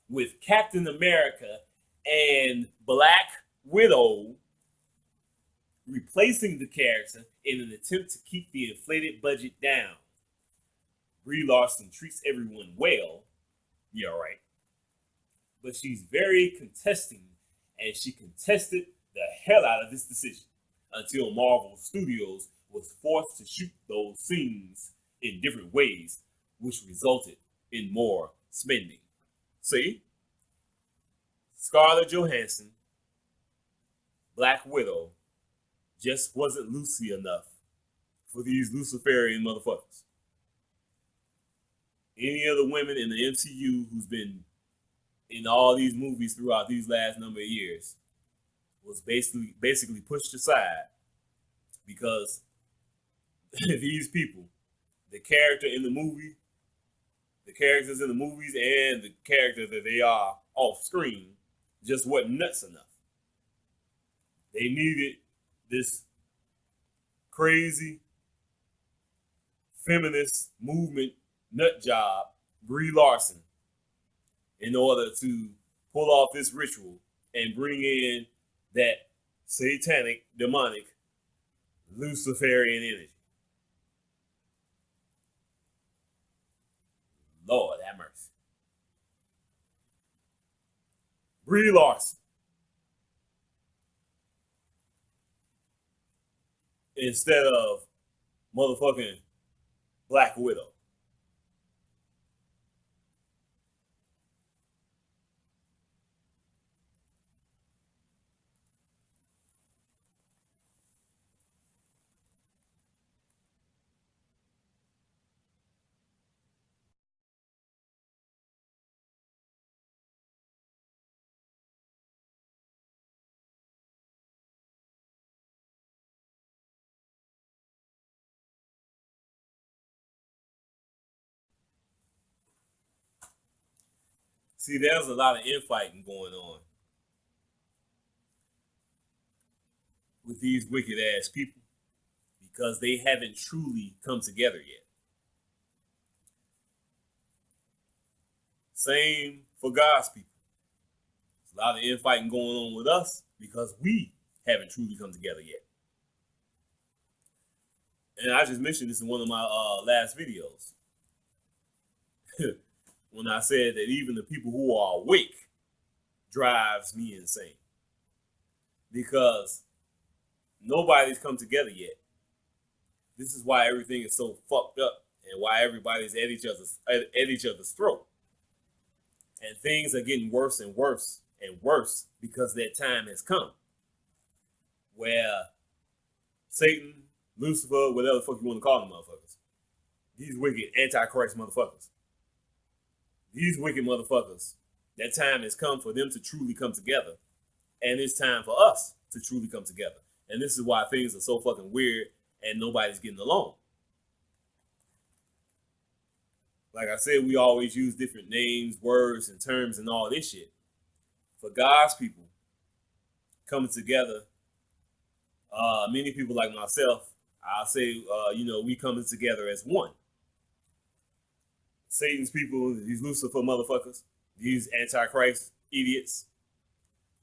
with Captain America and Black Widow replacing the character in an attempt to keep the inflated budget down. Brie Larson treats everyone well, yeah, right, but she's very contesting, and she contested the hell out of this decision until Marvel Studios was forced to shoot those scenes in different ways, which resulted in more spending. See? Scarlett Johansson, Black Widow, just wasn't Lucy enough for these Luciferian motherfuckers. Any of the women in the MCU who's been in all these movies throughout these last number of years was basically pushed aside because these people, the character in the movie, the characters in the movies, and the characters that they are off screen just wasn't nuts enough. They needed this crazy feminist movement nut job, Brie Larson, in order to pull off this ritual and bring in that satanic, demonic, Luciferian energy. Lord have mercy. Brie Larson. Instead of motherfucking Black Widow. See, there's a lot of infighting going on with these wicked ass people because they haven't truly come together yet. Same for God's people. There's a lot of infighting going on with us because we haven't truly come together yet. And I just mentioned this in one of my last videos. When I said that even the people who are awake drives me insane. Because nobody's come together yet. This is why everything is so fucked up and why everybody's at each other's throat. And things are getting worse and worse and worse because that time has come. Where Satan, Lucifer, whatever the fuck you want to call them motherfuckers. These wicked antichrist motherfuckers. These wicked motherfuckers, that time has come for them to truly come together. And it's time for us to truly come together. And this is why things are so fucking weird and nobody's getting along. Like I said, we always use different names, words, and terms and all this shit. For God's people coming together, many people like myself, I'll say, we coming together as one. Satan's people, these Lucifer motherfuckers, these Antichrist idiots,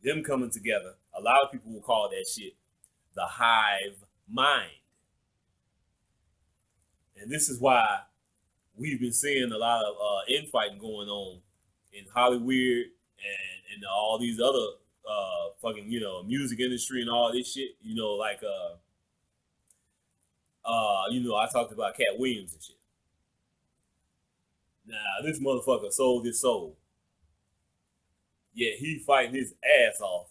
them coming together, a lot of people will call that shit the hive mind. And this is why we've been seeing a lot of infighting going on in Hollywood and all these other fucking, music industry and all this shit. I talked about Cat Williams and shit. Now, this motherfucker sold his soul. Yeah, he fighting his ass off,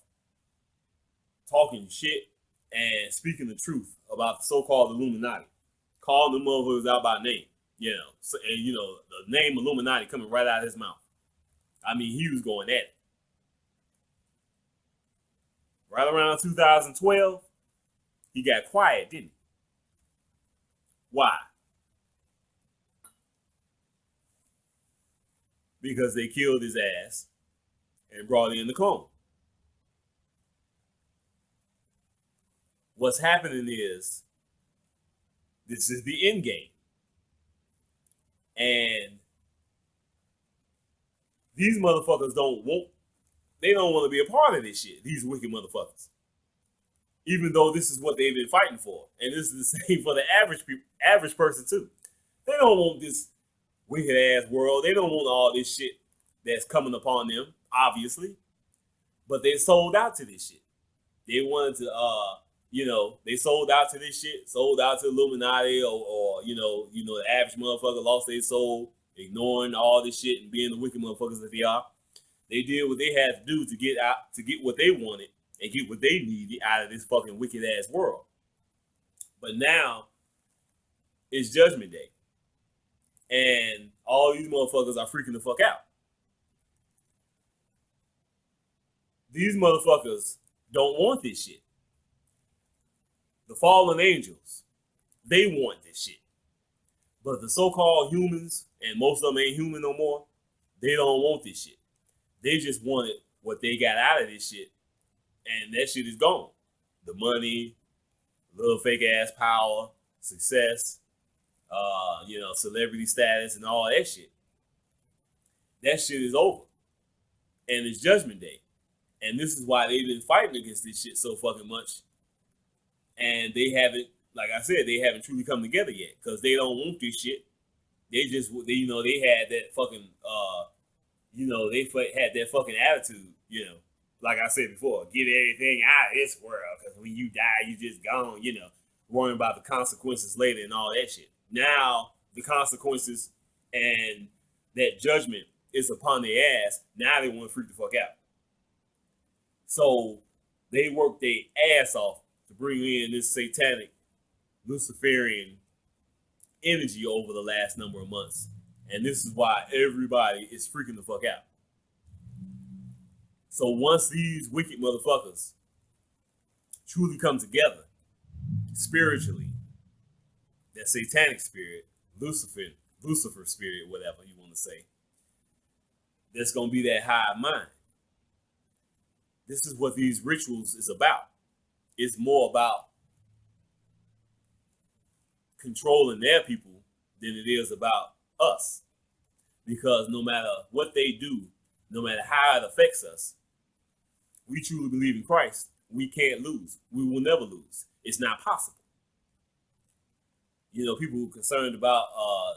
talking shit and speaking the truth about the so-called Illuminati, calling them motherfuckers out by name, and the name Illuminati coming right out of his mouth. I mean, he was going at it. Right around 2012, he got quiet, didn't he? Why? Because they killed his ass and brought in the clone. What's happening is, this is the end game. And these motherfuckers don't want to be a part of this shit, these wicked motherfuckers. Even though this is what they've been fighting for. And this is the same for the average person too. They don't want this wicked ass world. They don't want all this shit that's coming upon them, obviously. But they sold out to this shit. They wanted to, they sold out to this shit, sold out to Illuminati or the average motherfucker lost their soul, ignoring all this shit and being the wicked motherfuckers that they are. They did what they had to do to get what they wanted and get what they needed out of this fucking wicked ass world. But now it's Judgment Day. And all these motherfuckers are freaking the fuck out. These motherfuckers don't want this shit. the fallen angels, they want this shit. But the so-called humans, and most of them ain't human no more, they don't want this shit. They just wanted what they got out of this shit, and that shit is gone. The money, little fake ass power, success, celebrity status, and all that shit. That shit is over, and it's Judgment Day, and this is why they've been fighting against this shit so fucking much, and they haven't, like I said, they haven't truly come together yet because they don't want this shit. They had that fucking, they had that fucking attitude, like I said before, get everything out of this world because when you die, you just gone, worrying about the consequences later and all that shit. Now, the consequences and that judgment is upon their ass. Now they want to freak the fuck out. So they work their ass off to bring in this satanic Luciferian energy over the last number of months. And this is why everybody is freaking the fuck out. So once these wicked motherfuckers truly come together spiritually, that satanic spirit, Lucifer spirit, whatever you want to say, there's going to be that hive mind. This is what these rituals is about. It's more about controlling their people than it is about us. Because no matter what they do, no matter how it affects us, we truly believe in Christ, we can't lose. We will never lose. It's not possible. People are concerned about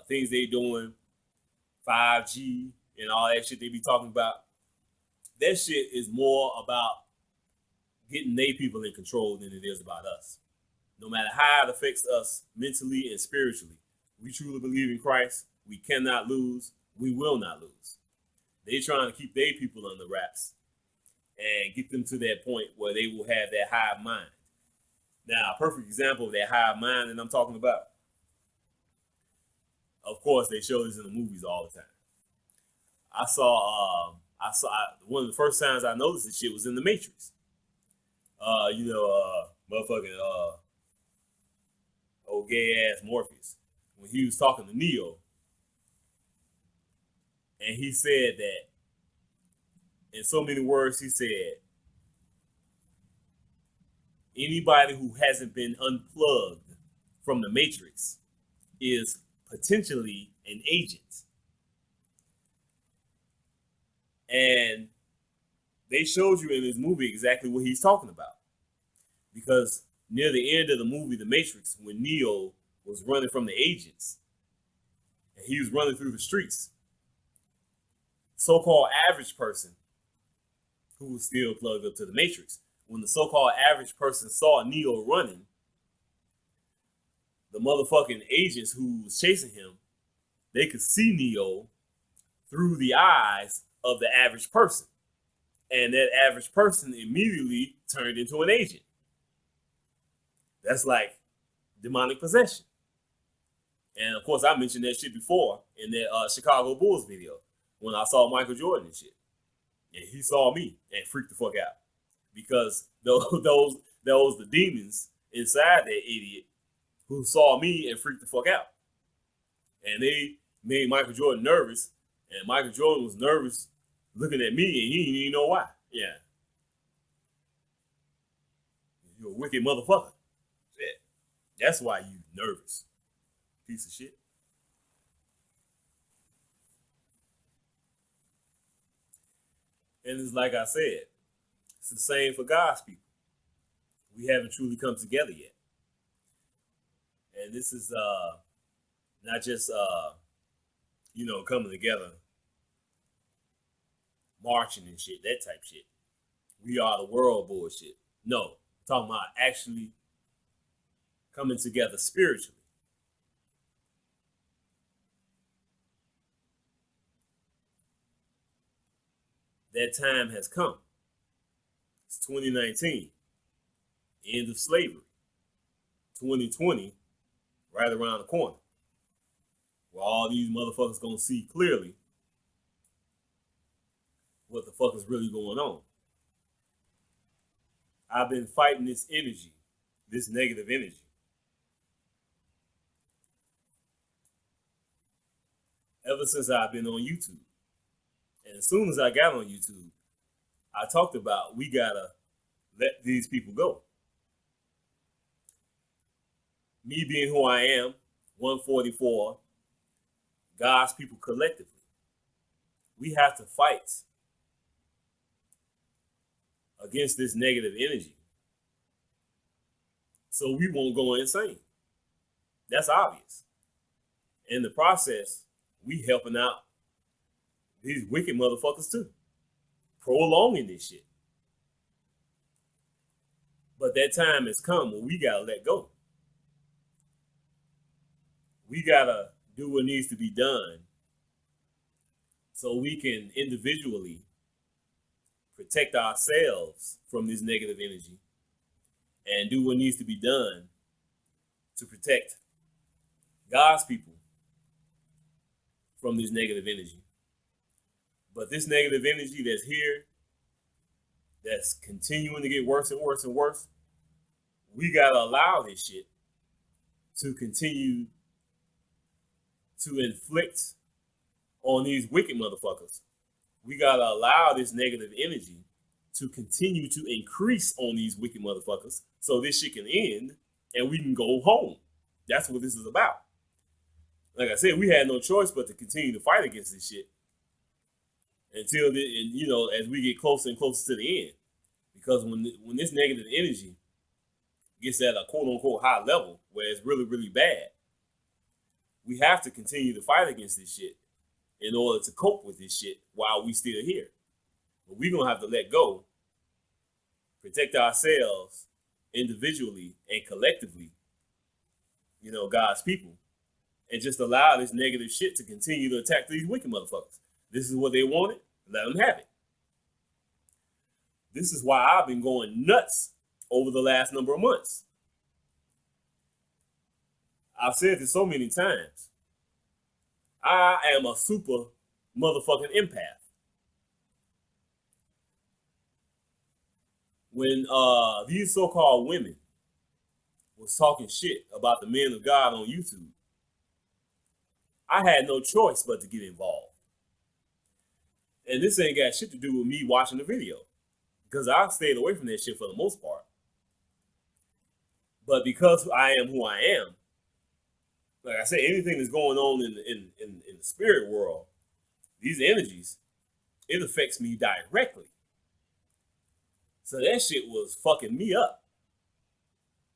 things they doing, 5G and all that shit they be talking about. That shit is more about getting they people in control than it is about us. No matter how it affects us mentally and spiritually, we truly believe in Christ. We cannot lose. We will not lose. They trying to keep their people under wraps and get them to that point where they will have that hive mind. Now, a perfect example of that hive mind that I'm talking about, of course, they show this in the movies all the time. I saw one of the first times I noticed this shit was in The Matrix. Old gay ass Morpheus, when he was talking to Neo, and he said that, in so many words, he said, anybody who hasn't been unplugged from the Matrix is potentially an agent. And they showed you in this movie exactly what he's talking about. Because near the end of the movie, The Matrix, when Neo was running from the agents, and he was running through the streets, so-called average person who was still plugged up to the Matrix, when the so-called average person saw Neo running, the motherfucking agents who was chasing him, they could see Neo through the eyes of the average person. And that average person immediately turned into an agent. That's like demonic possession. And of course, I mentioned that shit before in that Chicago Bulls video when I saw Michael Jordan and shit. And he saw me and freaked the fuck out. Because those the demons inside that idiot who saw me and freaked the fuck out. And they made Michael Jordan nervous. And Michael Jordan was nervous looking at me, and he didn't even know why. Yeah. You're a wicked motherfucker. Shit. That's why you nervous. Piece of shit. And it's like I said, it's the same for God's people. We haven't truly come together yet. And this is not just coming together, marching and shit, that type shit. We are the world bullshit. No, I'm talking about actually coming together spiritually. That time has come. It's 2019, end of slavery. 2020, right around the corner, where all these motherfuckers gonna see clearly what the fuck is really going on. I've been fighting this energy, this negative energy. Ever since I've been on YouTube. And as soon as I got on YouTube, I talked about we gotta let these people go. Me being who I am, 144, God's people collectively. We have to fight against this negative energy so we won't go insane. That's obvious. In the process, we helping out these wicked motherfuckers too, prolonging this shit. But that time has come when we gotta let go. We gotta do what needs to be done so we can individually protect ourselves from this negative energy and do what needs to be done to protect God's people from this negative energy. But this negative energy that's here, that's continuing to get worse and worse and worse, we gotta allow this shit to continue to inflict on these wicked motherfuckers. We gotta allow this negative energy to continue to increase on these wicked motherfuckers so this shit can end and we can go home. That's what this is about. Like I said, we had no choice but to continue to fight against this shit until as we get closer and closer to the end. Because when this negative energy gets at a quote unquote high level where it's really, really bad, we have to continue to fight against this shit in order to cope with this shit while we still here. But we're gonna have to let go, protect ourselves individually and collectively, God's people, and just allow this negative shit to continue to attack these wicked motherfuckers. This is what they wanted, let them have it. This is why I've been going nuts over the last number of months. I've said this so many times. I am a super motherfucking empath. When these so-called women was talking shit about the men of God on YouTube, I had no choice but to get involved. And this ain't got shit to do with me watching the video, because I stayed away from that shit for the most part. But because I am who I am, like I said, anything that's going on in the spirit world, these energies, it affects me directly. So that shit was fucking me up.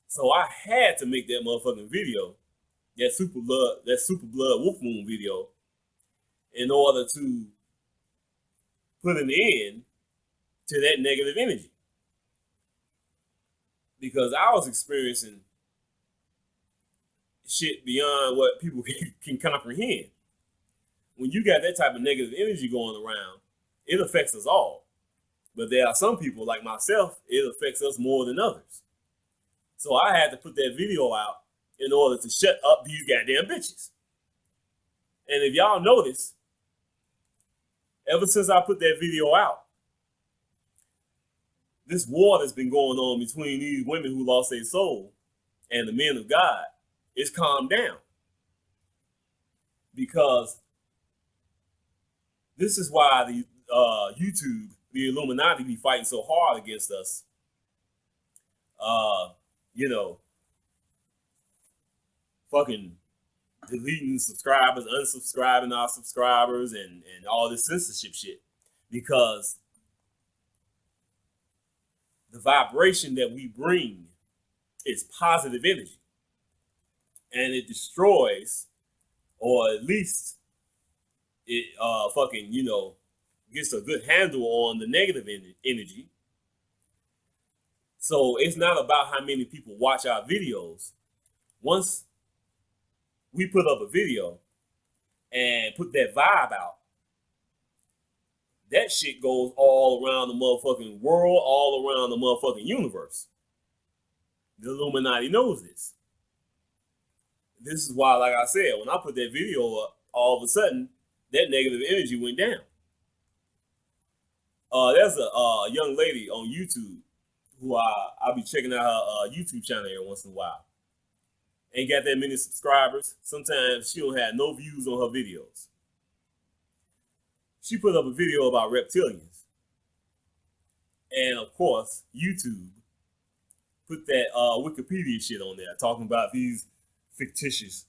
So I had to make that motherfucking video, that super blood wolf moon video, in order to put an end to that negative energy. Because I was experiencing shit beyond what people can comprehend. When you got that type of negative energy going around, it affects us all. But there are some people like myself, it affects us more than others. So I had to put that video out in order to shut up these goddamn bitches. And if y'all notice, ever since I put that video out, this war that's been going on between these women who lost their soul and the men of God, it's calmed down. Because this is why the YouTube, the Illuminati, be fighting so hard against us. Fucking deleting subscribers, unsubscribing our subscribers, and all this censorship shit. Because the vibration that we bring is positive energy. And it destroys, or at least it gets a good handle on the negative energy. So it's not about how many people watch our videos. Once we put up a video and put that vibe out, that shit goes all around the motherfucking world, all around the motherfucking universe. The Illuminati knows this. This is why, like I said, when I put that video up, all of a sudden, that negative energy went down. There's a young lady on YouTube who I'll be checking out her YouTube channel every once in a while. Ain't got that many subscribers. Sometimes she don't have no views on her videos. She put up a video about reptilians. And of course, YouTube put that Wikipedia shit on there talking about these fictitious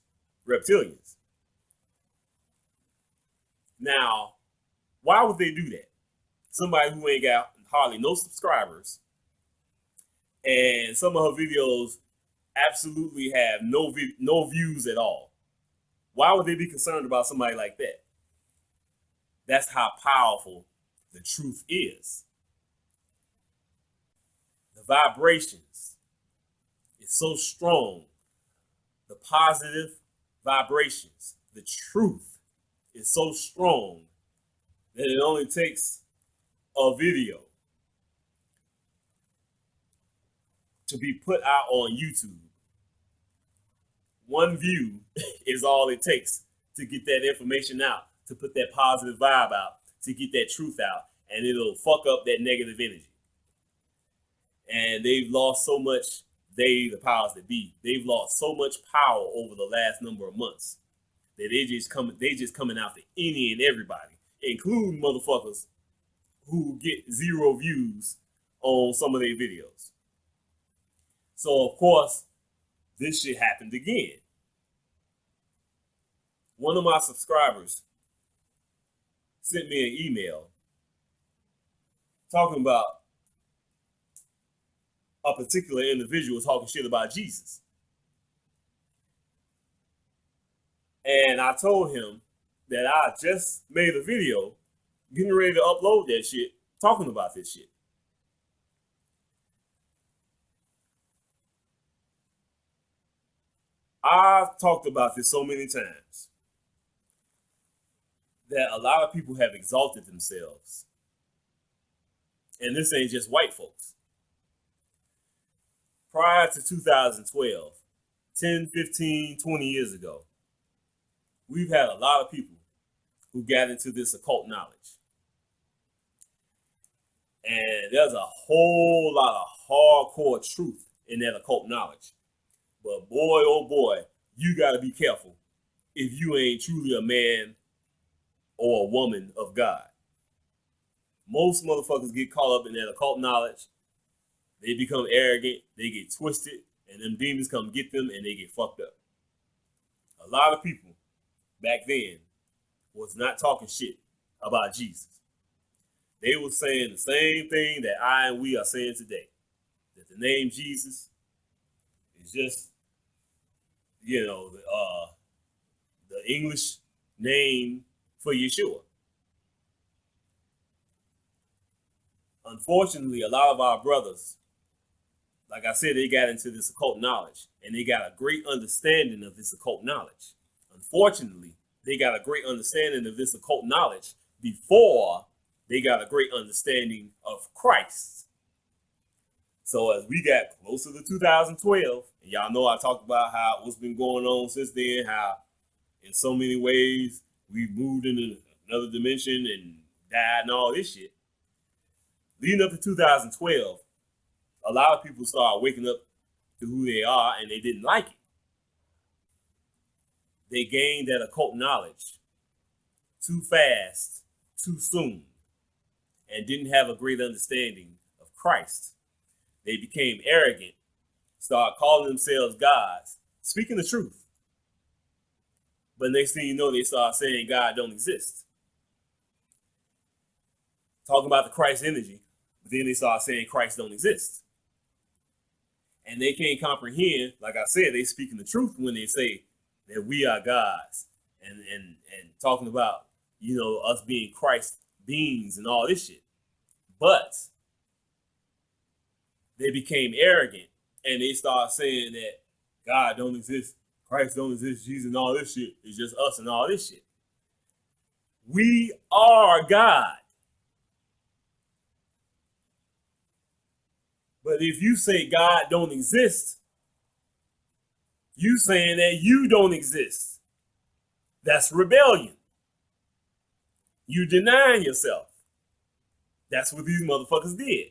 reptilians. Now, why would they do that? Somebody who ain't got hardly no subscribers, and some of her videos absolutely have no views at all. Why would they be concerned about somebody like that? That's how powerful the truth is. The vibrations is so strong. The positive vibrations, the truth is so strong that it only takes a video to be put out on YouTube. One view is all it takes to get that information out, to put that positive vibe out, to get that truth out, and it'll fuck up that negative energy. And they've lost so much, the powers that be, they've lost so much power over the last number of months that they just coming out for any and everybody, including motherfuckers who get 0 views on some of their videos. So of course, this shit happened again. One of my subscribers sent me an email talking about a particular individual talking shit about Jesus. And I told him that I just made a video getting ready to upload that shit, talking about this shit. I've talked about this so many times that a lot of people have exalted themselves. And this ain't just white folks. Prior to 2012, 10, 15, 20 years ago, we've had a lot of people who got into this occult knowledge. And there's a whole lot of hardcore truth in that occult knowledge. But boy, oh boy, you got to be careful if you ain't truly a man or a woman of God. Most motherfuckers get caught up in that occult knowledge. They become arrogant, they get twisted, and them demons come get them and they get fucked up. A lot of people back then was not talking shit about Jesus. They were saying the same thing that I and we are saying today. That the name Jesus is just, you know, the English name for Yeshua. Unfortunately, a lot of our brothers, like I said, they got into this occult knowledge and they got a great understanding of this occult knowledge. Unfortunately, they got a great understanding of this occult knowledge before they got a great understanding of Christ. So as we got closer to 2012, and y'all know I talked about how what's been going on since then, how in so many ways we've moved into another dimension and died and all this shit. Leading up to 2012, a lot of people started waking up to who they are and they didn't like it. They gained that occult knowledge too fast, too soon, and didn't have a great understanding of Christ. They became arrogant, started calling themselves gods, speaking the truth. But next thing you know, they start saying God don't exist. Talking about the Christ energy, but then they start saying Christ don't exist. And they can't comprehend, like I said, they speaking the truth when they say that we are gods and talking about, you know, us being Christ beings and all this shit. But they became arrogant and they start saying that God don't exist, Christ don't exist, Jesus and all this shit. It's just us and all this shit. We are God. But if you say God don't exist, you saying that you don't exist. That's rebellion. You denying yourself. That's what these motherfuckers did.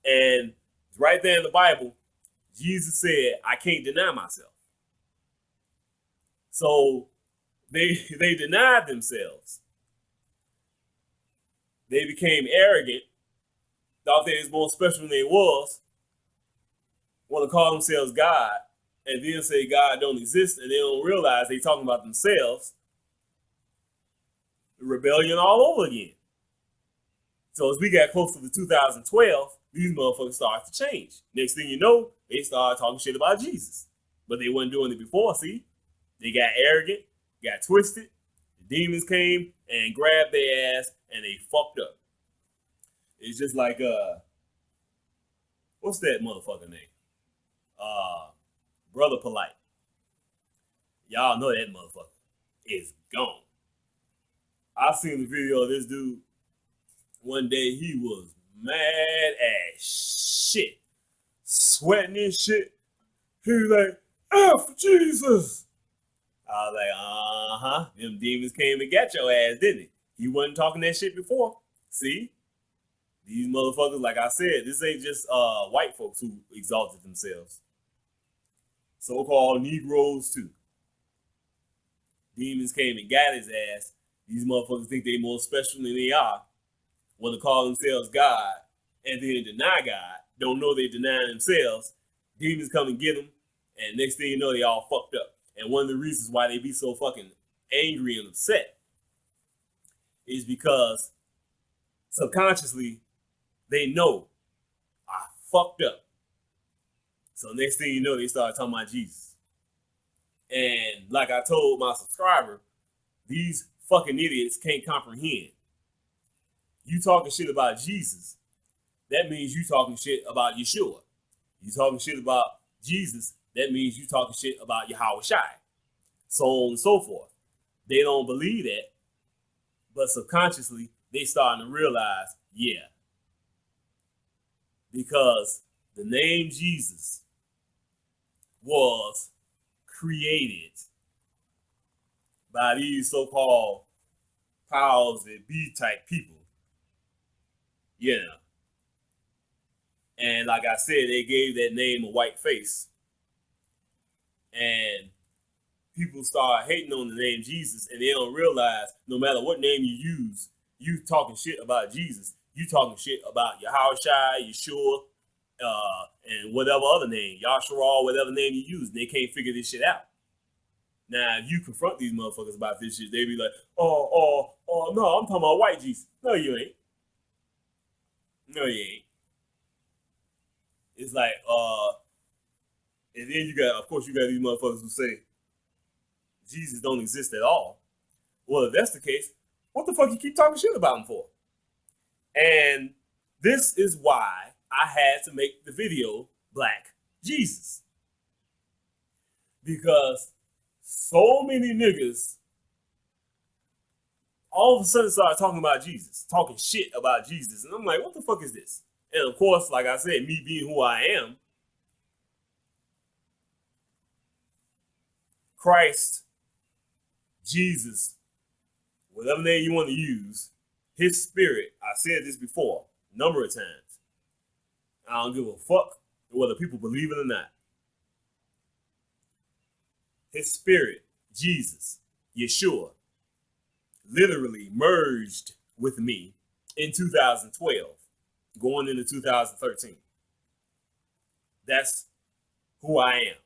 And right there in the Bible, Jesus said, I can't deny myself. So they denied themselves. They became arrogant, thought they was more special than they was, want to call themselves God, and then say God don't exist, and they don't realize they talking about themselves. Rebellion all over again. So as we got close to the 2012, these motherfuckers started to change. Next thing you know, they started talking shit about Jesus. But they wasn't doing it before, see? They got arrogant, got twisted, the demons came and grabbed their ass, and they fucked up. It's just like, what's that motherfucker name? Brother Polite. Y'all know that motherfucker is gone. I seen the video of this dude. One day he was mad as shit, sweating and shit. He was like, F Jesus. I was like, them demons came and got your ass, didn't he? He wasn't talking that shit before. See? These motherfuckers, like I said, this ain't just white folks who exalted themselves. So-called Negroes too. Demons came and got his ass. These motherfuckers think they more special than they are. Want to call themselves God and then deny God. Don't know they deny themselves. Demons come and get them. And next thing you know, they all fucked up. And one of the reasons why they be so fucking angry and upset is because subconsciously they know I fucked up. So next thing you know, they start talking about Jesus. And like I told my subscriber, these fucking idiots can't comprehend. You talking shit about Jesus, that means you talking shit about Yeshua. You talking shit about Jesus, that means you talking shit about Yahweh Shai. So on and so forth. They don't believe that, but subconsciously, they starting to realize, yeah. Because the name Jesus was created by these so-called powers that be type people. Yeah. And like I said, they gave that name a white face. And people start hating on the name Jesus, and they don't realize no matter what name you use, you talking shit about Jesus. You talking shit about Yahweh Shai, Yeshua, and whatever other name, Yahshua, whatever name you use. They can't figure this shit out. Now, if you confront these motherfuckers about this shit, they be like, no, I'm talking about white Jesus. No, you ain't. No, you ain't. It's like, and then you got, of course, you got these motherfuckers who say Jesus don't exist at all. Well, if that's the case, what the fuck you keep talking shit about him for? And this is why I had to make the video Black Jesus. Because so many niggas all of a sudden started talking about Jesus, talking shit about Jesus. And I'm like, what the fuck is this? And of course, like I said, me being who I am, Christ, Jesus, whatever name you want to use, his spirit, I said this before a number of times. I don't give a fuck whether people believe it or not. His spirit, Jesus, Yeshua, literally merged with me in 2012, going into 2013. That's who I am.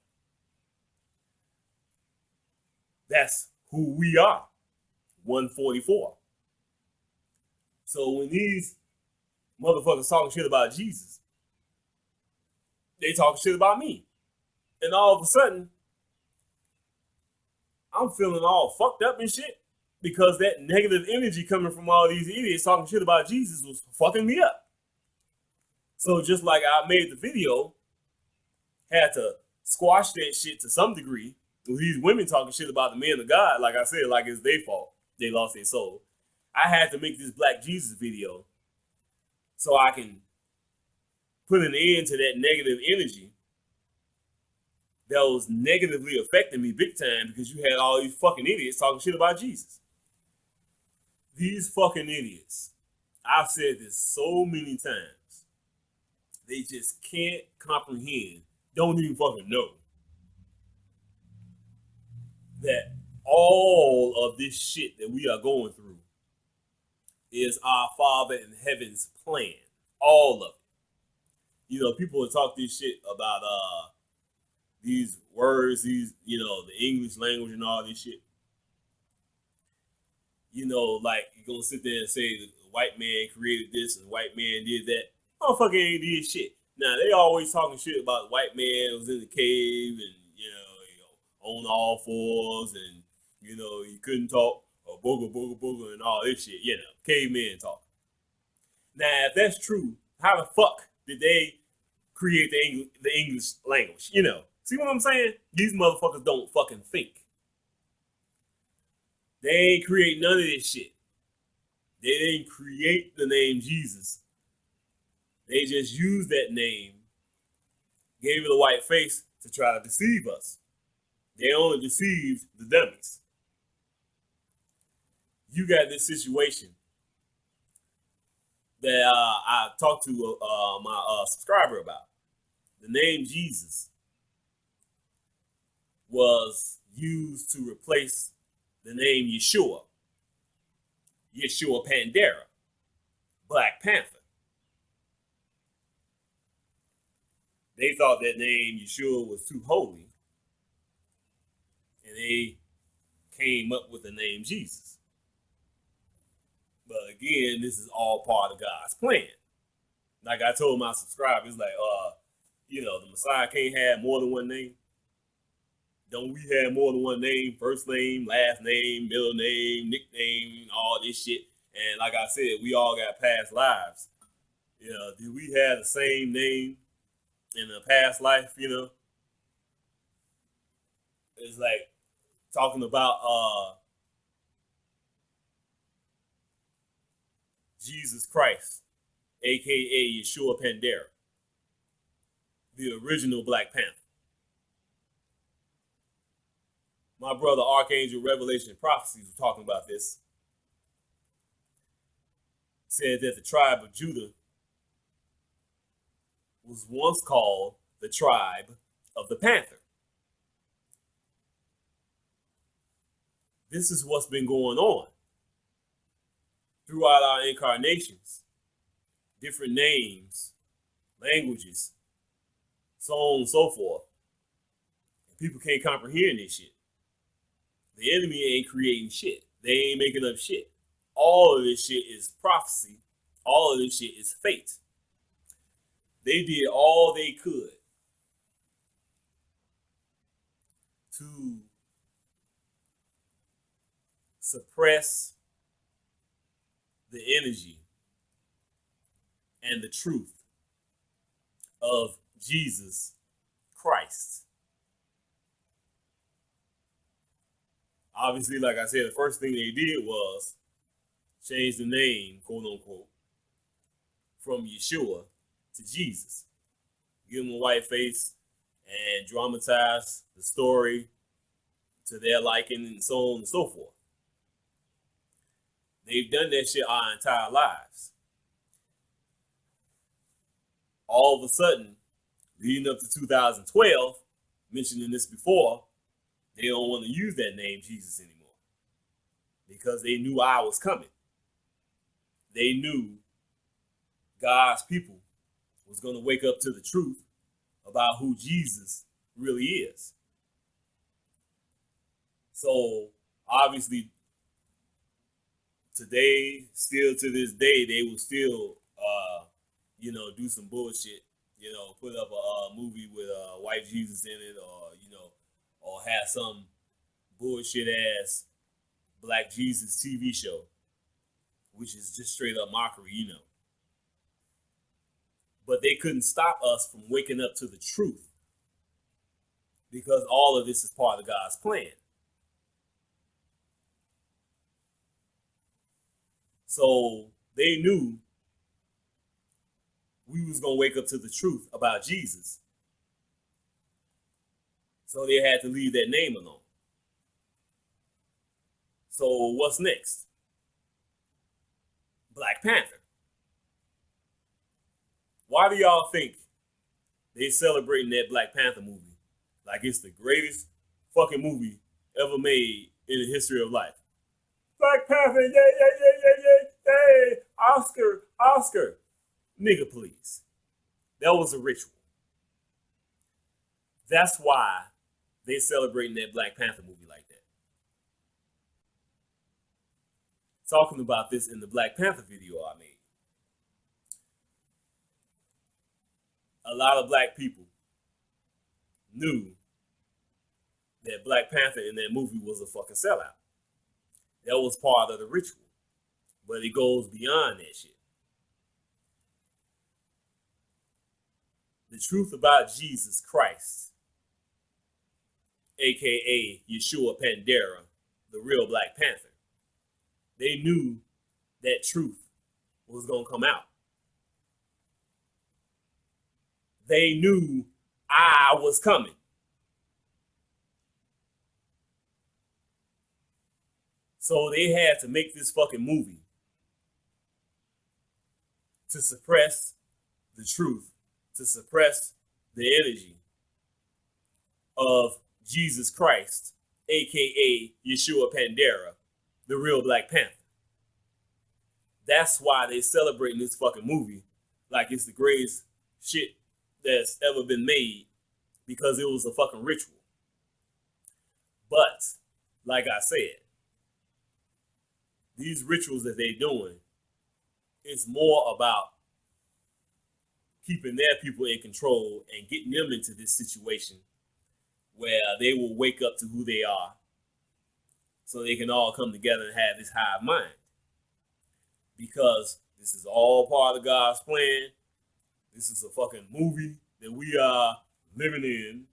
That's who we are, 144. So when these motherfuckers talking shit about Jesus, they talking shit about me. And all of a sudden, I'm feeling all fucked up and shit because that negative energy coming from all these idiots talking shit about Jesus was fucking me up. So just like I made the video, had to squash that shit to some degree. With these women talking shit about the men of God, like I said, like it's their fault. They lost their soul. I had to make this Black Jesus video so I can put an end to that negative energy that was negatively affecting me big time because you had all these fucking idiots talking shit about Jesus. These fucking idiots. I've said this so many times. They just can't comprehend, don't even fucking know that all of this shit that we are going through is our Father in Heaven's plan. All of it. You know, people will talk this shit about these words, these, you know, the English language and all this shit. You know, like you're gonna sit there and say the white man created this and the white man did that. Motherfucker ain't did shit. Now they always talking shit about the white man was in the cave and you know on all fours and you know he couldn't talk or booger booger booger and all this shit. You know, caveman talk. Now if that's true, how the fuck did they create the English language? You know, see what I'm saying? These motherfuckers don't fucking think. They ain't create none of this shit. They didn't create the name Jesus. They just used that name, gave it a white face to try to deceive us. They only deceived the dummies. You got this situation that I talked to my subscriber about. The name Jesus was used to replace the name Yeshua Pandera, Black Panther. They thought that name Yeshua was too holy, and they came up with the name Jesus. But again, this is all part of God's plan. Like I told my subscribers, like, you know, the Messiah can't have more than one name. Don't we have more than one name? First name, last name, middle name, nickname, all this shit. And like I said, we all got past lives. You know, did we have the same name in a past life? You know, it's like talking about Jesus Christ, aka Yeshua Pandera, the original Black Panther. My brother Archangel Revelation and Prophecies was talking about this. Said that the tribe of Judah was once called the tribe of the Panther. This is what's been going on throughout our incarnations. Different names, languages, so on and so forth. And people can't comprehend this shit. The enemy ain't creating shit. They ain't making up shit. All of this shit is prophecy. All of this shit is fate. They did all they could to suppress the energy and the truth of Jesus Christ. Obviously, like I said, the first thing they did was change the name, quote unquote, from Yeshua to Jesus. Give him a white face and dramatize the story to their liking and so on and so forth. They've done that shit our entire lives. All of a sudden, leading up to 2012, mentioning this before, they don't want to use that name Jesus anymore because they knew I was coming. They knew God's people was going to wake up to the truth about who Jesus really is. So obviously today, still to this day, they will still, you know, do some bullshit, you know, put up a movie with white Jesus in it, or, you know, or have some bullshit ass Black Jesus TV show, which is just straight up mockery, you know. But they couldn't stop us from waking up to the truth because all of this is part of God's plan. So they knew we was going to wake up to the truth about Jesus. So they had to leave that name alone. So what's next? Black Panther. Why do y'all think they celebrating that Black Panther movie like it's the greatest fucking movie ever made in the history of life? Black Panther, yay, yay, yay, yay, yay, yay, Oscar, Oscar. Nigga, please. That was a ritual. That's why they celebrating that Black Panther movie like that. Talking about this in the Black Panther video I made. A lot of black people knew that Black Panther in that movie was a fucking sellout. That was part of the ritual. But it goes beyond that shit. The truth about Jesus Christ, aka Yeshua Pandera, the real Black Panther, they knew that truth was going to come out. They knew I was coming. So they had to make this fucking movie to suppress the truth, to suppress the energy of Jesus Christ, aka Yeshua Pandera, the real Black Panther. That's why they celebrating this fucking movie like it's the greatest shit that's ever been made, because it was a fucking ritual. But, like I said, these rituals that they're doing, it's more about keeping their people in control and getting them into this situation where they will wake up to who they are so they can all come together and have this hive mind. Because this is all part of God's plan. This is a fucking movie that we are living in.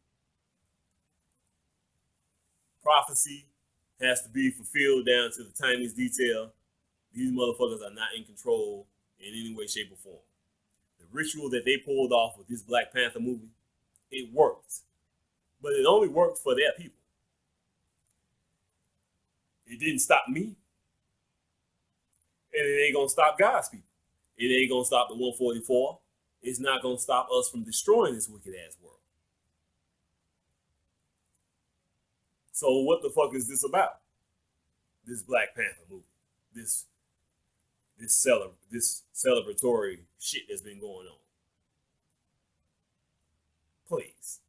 Prophecy has to be fulfilled down to the tiniest detail. These motherfuckers are not in control in any way, shape, or form. The ritual that they pulled off with this Black Panther movie, it worked. But it only worked for their people. It didn't stop me. And it ain't gonna stop God's people. It ain't gonna stop the 144. It's not gonna stop us from destroying this wicked ass world. So what the fuck is this about? This Black Panther movie. This celebratory shit that's been going on. Please.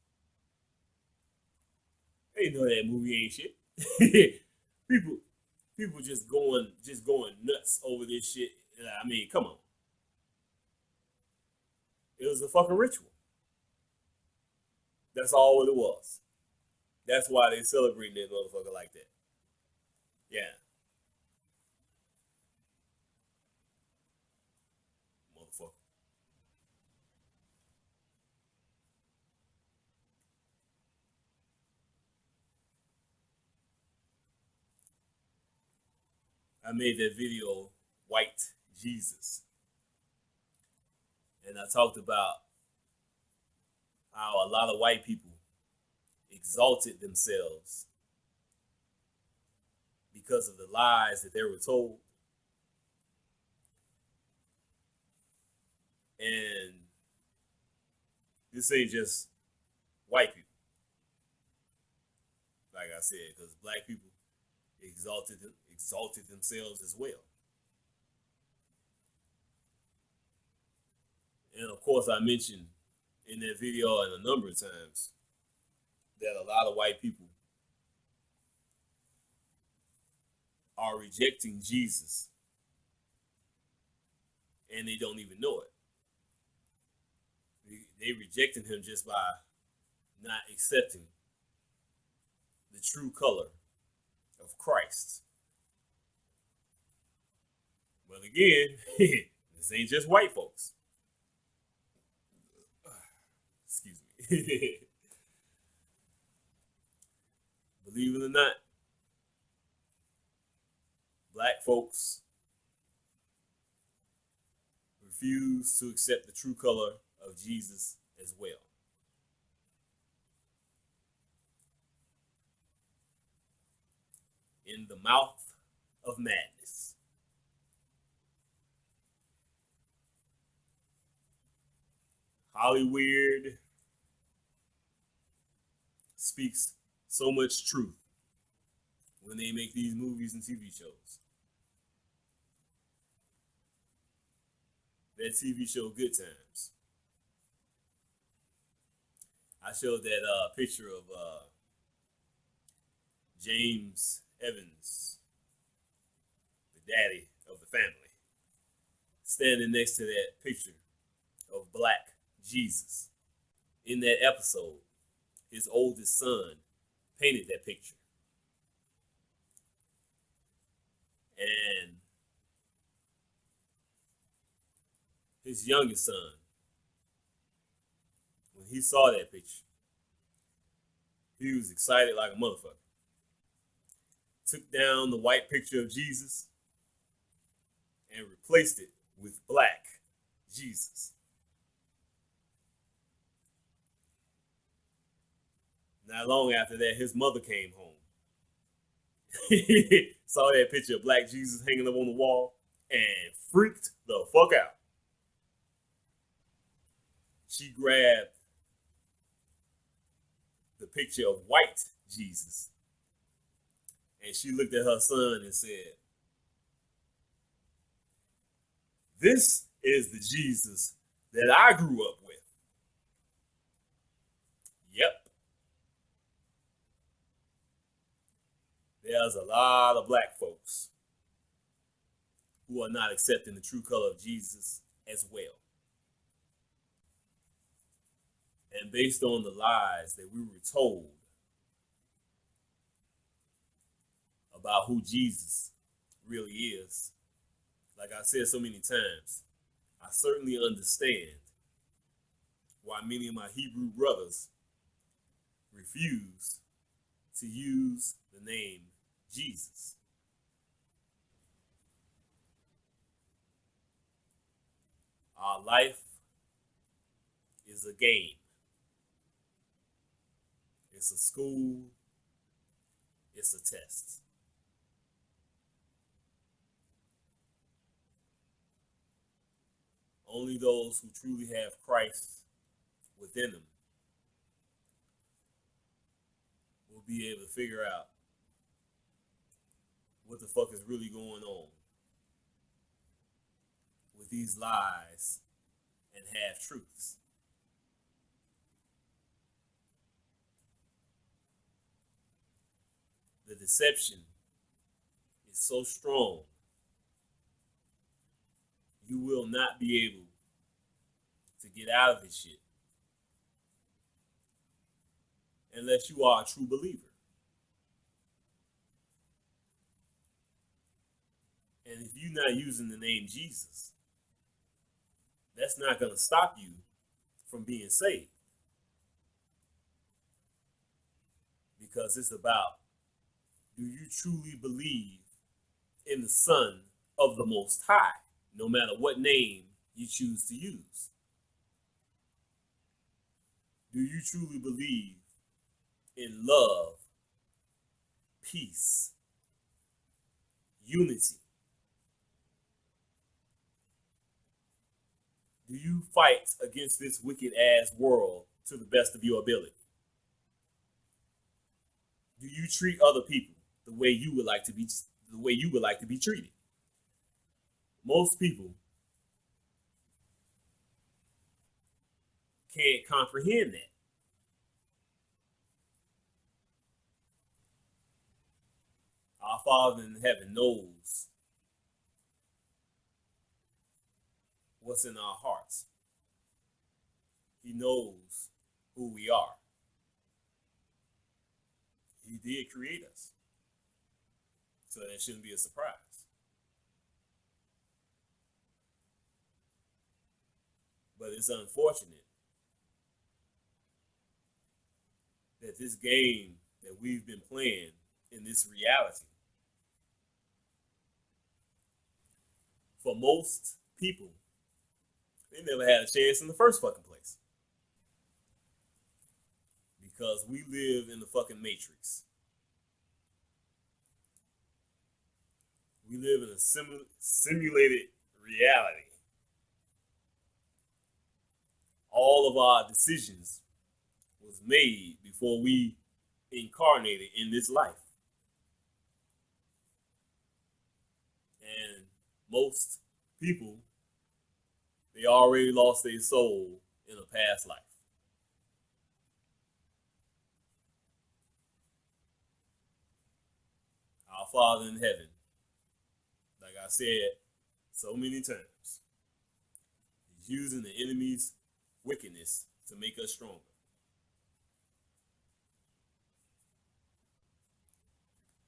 They know that movie ain't shit. People just going nuts over this shit. I mean, come on. It was a fucking ritual. That's all what it was. That's why they celebrating that motherfucker like that. Yeah. Motherfucker. I made that video, White Jesus. And I talked about how a lot of white people exalted themselves because of the lies that they were told. And this ain't just white people. Like I said, because black people exalted themselves as well. And of course, I mentioned in that video and a number of times that a lot of white people are rejecting Jesus and they don't even know it. They rejecting him just by not accepting the true color of Christ. But again, this ain't just white folks. Excuse me. Believe it or not, black folks refuse to accept the true color of Jesus as well. In the mouth of madness. Hollywood speaks so much truth when they make these movies and TV shows. That TV show Good Times. I showed that picture of James Evans, the daddy of the family, standing next to that picture of Black Jesus. In that episode, his oldest son painted that picture. And his youngest son, when he saw that picture, he was excited like a motherfucker. Took down the white picture of Jesus and replaced it with Black Jesus. Not long after that, his mother came home. Saw that picture of Black Jesus hanging up on the wall and freaked the fuck out. She grabbed the picture of white Jesus and she looked at her son and said, "This is the Jesus that I grew up with." Yep. There's a lot of Black folks who are not accepting the true color of Jesus as well. And based on the lies that we were told about who Jesus really is, like I said so many times, I certainly understand why many of my Hebrew brothers refuse to use the name Jesus. Our life is a game. It's a school. It's a test. Only those who truly have Christ within them will be able to figure out what the fuck is really going on with these lies and half-truths. The deception is so strong, you will not be able to get out of this shit unless you are a true believer. And if you're not using the name Jesus, that's not going to stop you from being saved. Because it's about, do you truly believe in the Son of the Most High, no matter what name you choose to use? Do you truly believe in love, peace, unity? Do you fight against this wicked ass world to the best of your ability? Do you treat other people the way you would like to be treated? Most people can't comprehend that. Our Father in heaven knows what's in our hearts. He knows who we are. He did create us. So that shouldn't be a surprise. But it's unfortunate that this game that we've been playing in this reality, for most people, they never had a chance in the first fucking place. Because we live in the fucking matrix. We live in a simulated reality. all of our decisions was made before we incarnated in this life. And most people, they already lost their soul in a past life. Our Father in heaven, like I said so many times, is using the enemy's wickedness to make us stronger.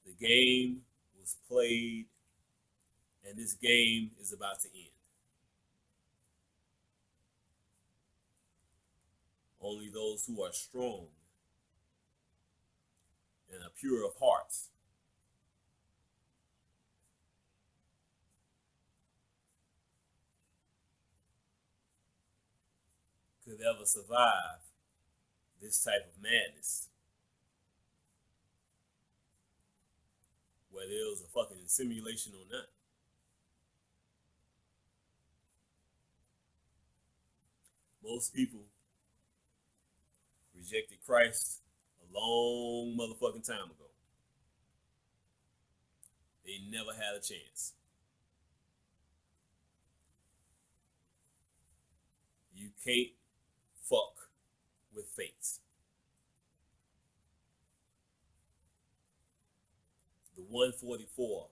The game was played, and this game is about to end. Only those who are strong and are pure of hearts could ever survive this type of madness, whether it was a fucking simulation or not. Most people rejected Christ a long motherfucking time ago. They never had a chance. You can't fuck with fate. The 144,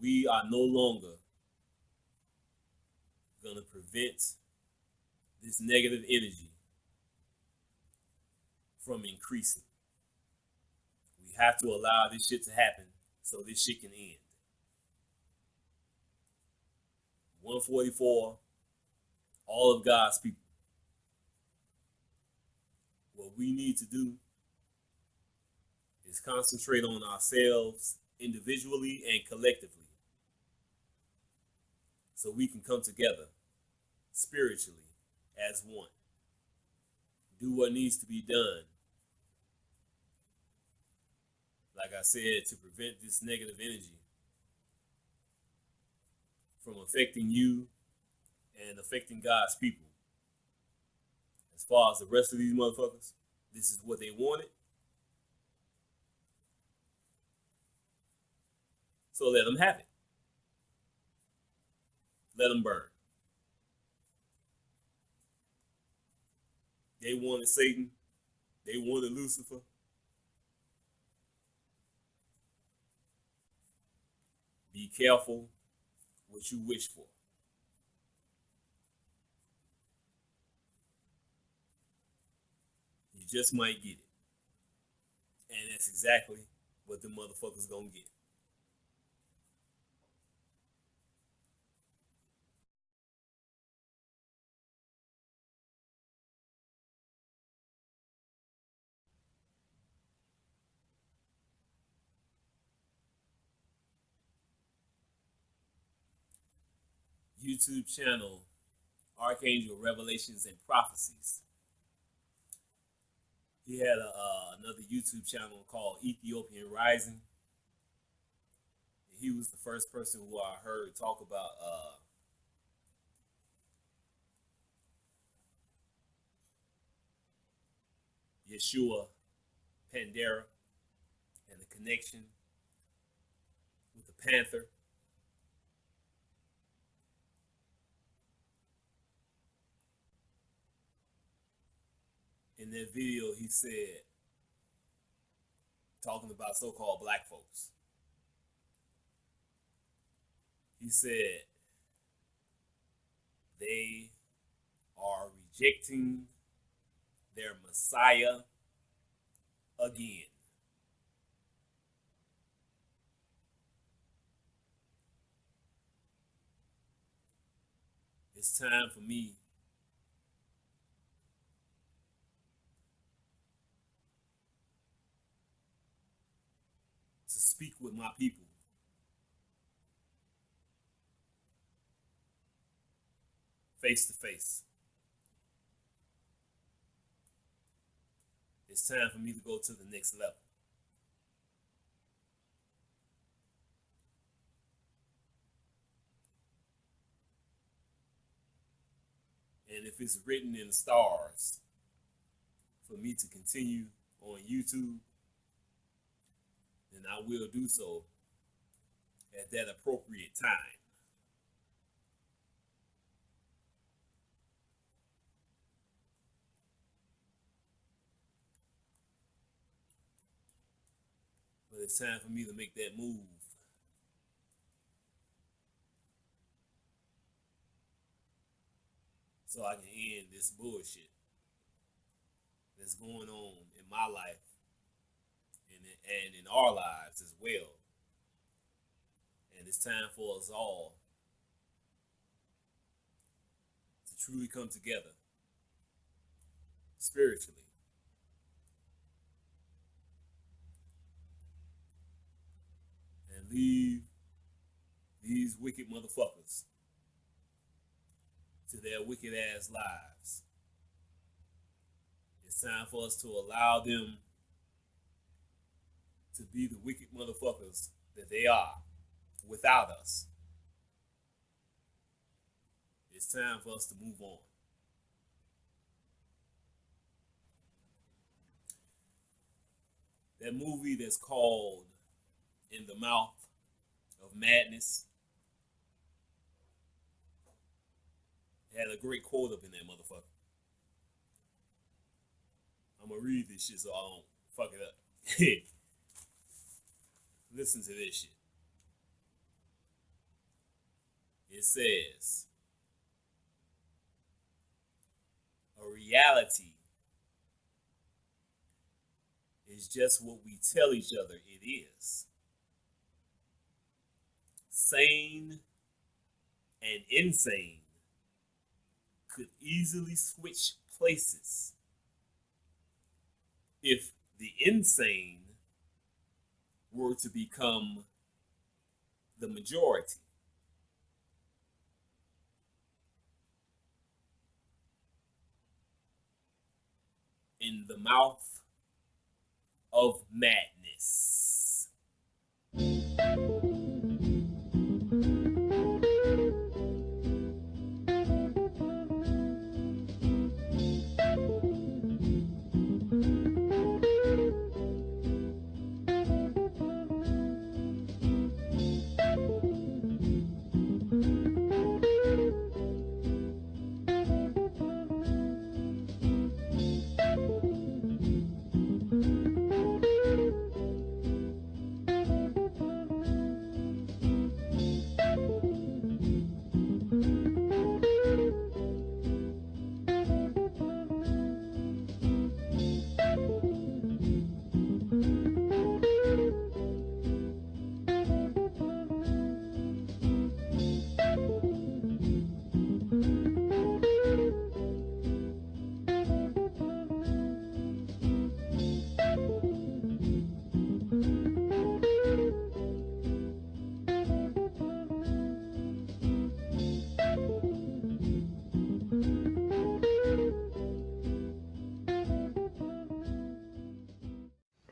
we are no longer going to prevent this negative energy from increasing. We have to allow this shit to happen so this shit can end. 144, all of God's people. What we need to do is concentrate on ourselves individually and collectively so we can come together spiritually as one. Do what needs to be done, like I said, to prevent this negative energy from affecting you and affecting God's people. As far as the rest of these motherfuckers, this is what they wanted. So let them have it. Let them burn. They wanted Satan. They wanted Lucifer. Be careful what you wish for. You just might get it. And that's exactly what the motherfuckers gonna get. YouTube channel, Archangel Revelations and Prophecies. He had another YouTube channel called Ethiopian Rising. He was the first person who I heard talk about Yeshua Pandera and the connection with the Panther. In that video, he said, talking about so-called black folks, he said they are rejecting their Messiah again. It's time for me to speak with my people face to face. It's time for me to go to the next level. And if it's written in the stars for me to continue on YouTube, then I will do so at that appropriate time. But it's time for me to make that move. So I can end this bullshit that's going on in my life and in our lives as well. And it's time for us all to truly come together spiritually. And leave these wicked motherfuckers to their wicked ass lives. It's time for us to allow them to be the wicked motherfuckers that they are without us. It's time for us to move on. That movie that's called In the Mouth of Madness had a great quote up in that motherfucker. I'm gonna read this shit so I don't fuck it up. Listen to this shit. It says, a reality is just what we tell each other it is. Sane and insane could easily switch places if the insane were to become the majority. In the mouth of madness.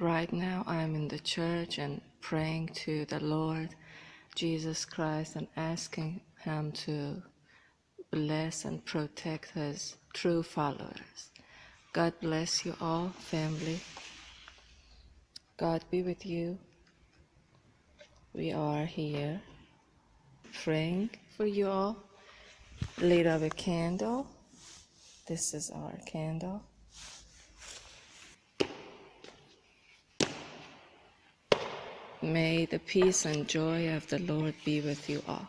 Right now, I'm in the church and praying to the Lord Jesus Christ and asking Him to bless and protect His true followers. God bless you all, family. God be with you. We are here praying for you all. Light up a candle. This is our candle. May the peace and joy of the Lord be with you all,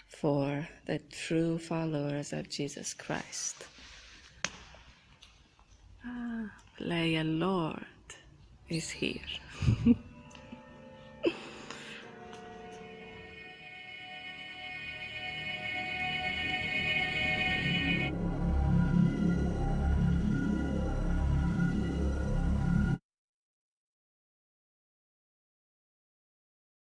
for the true followers of Jesus Christ. Playa Lord is here.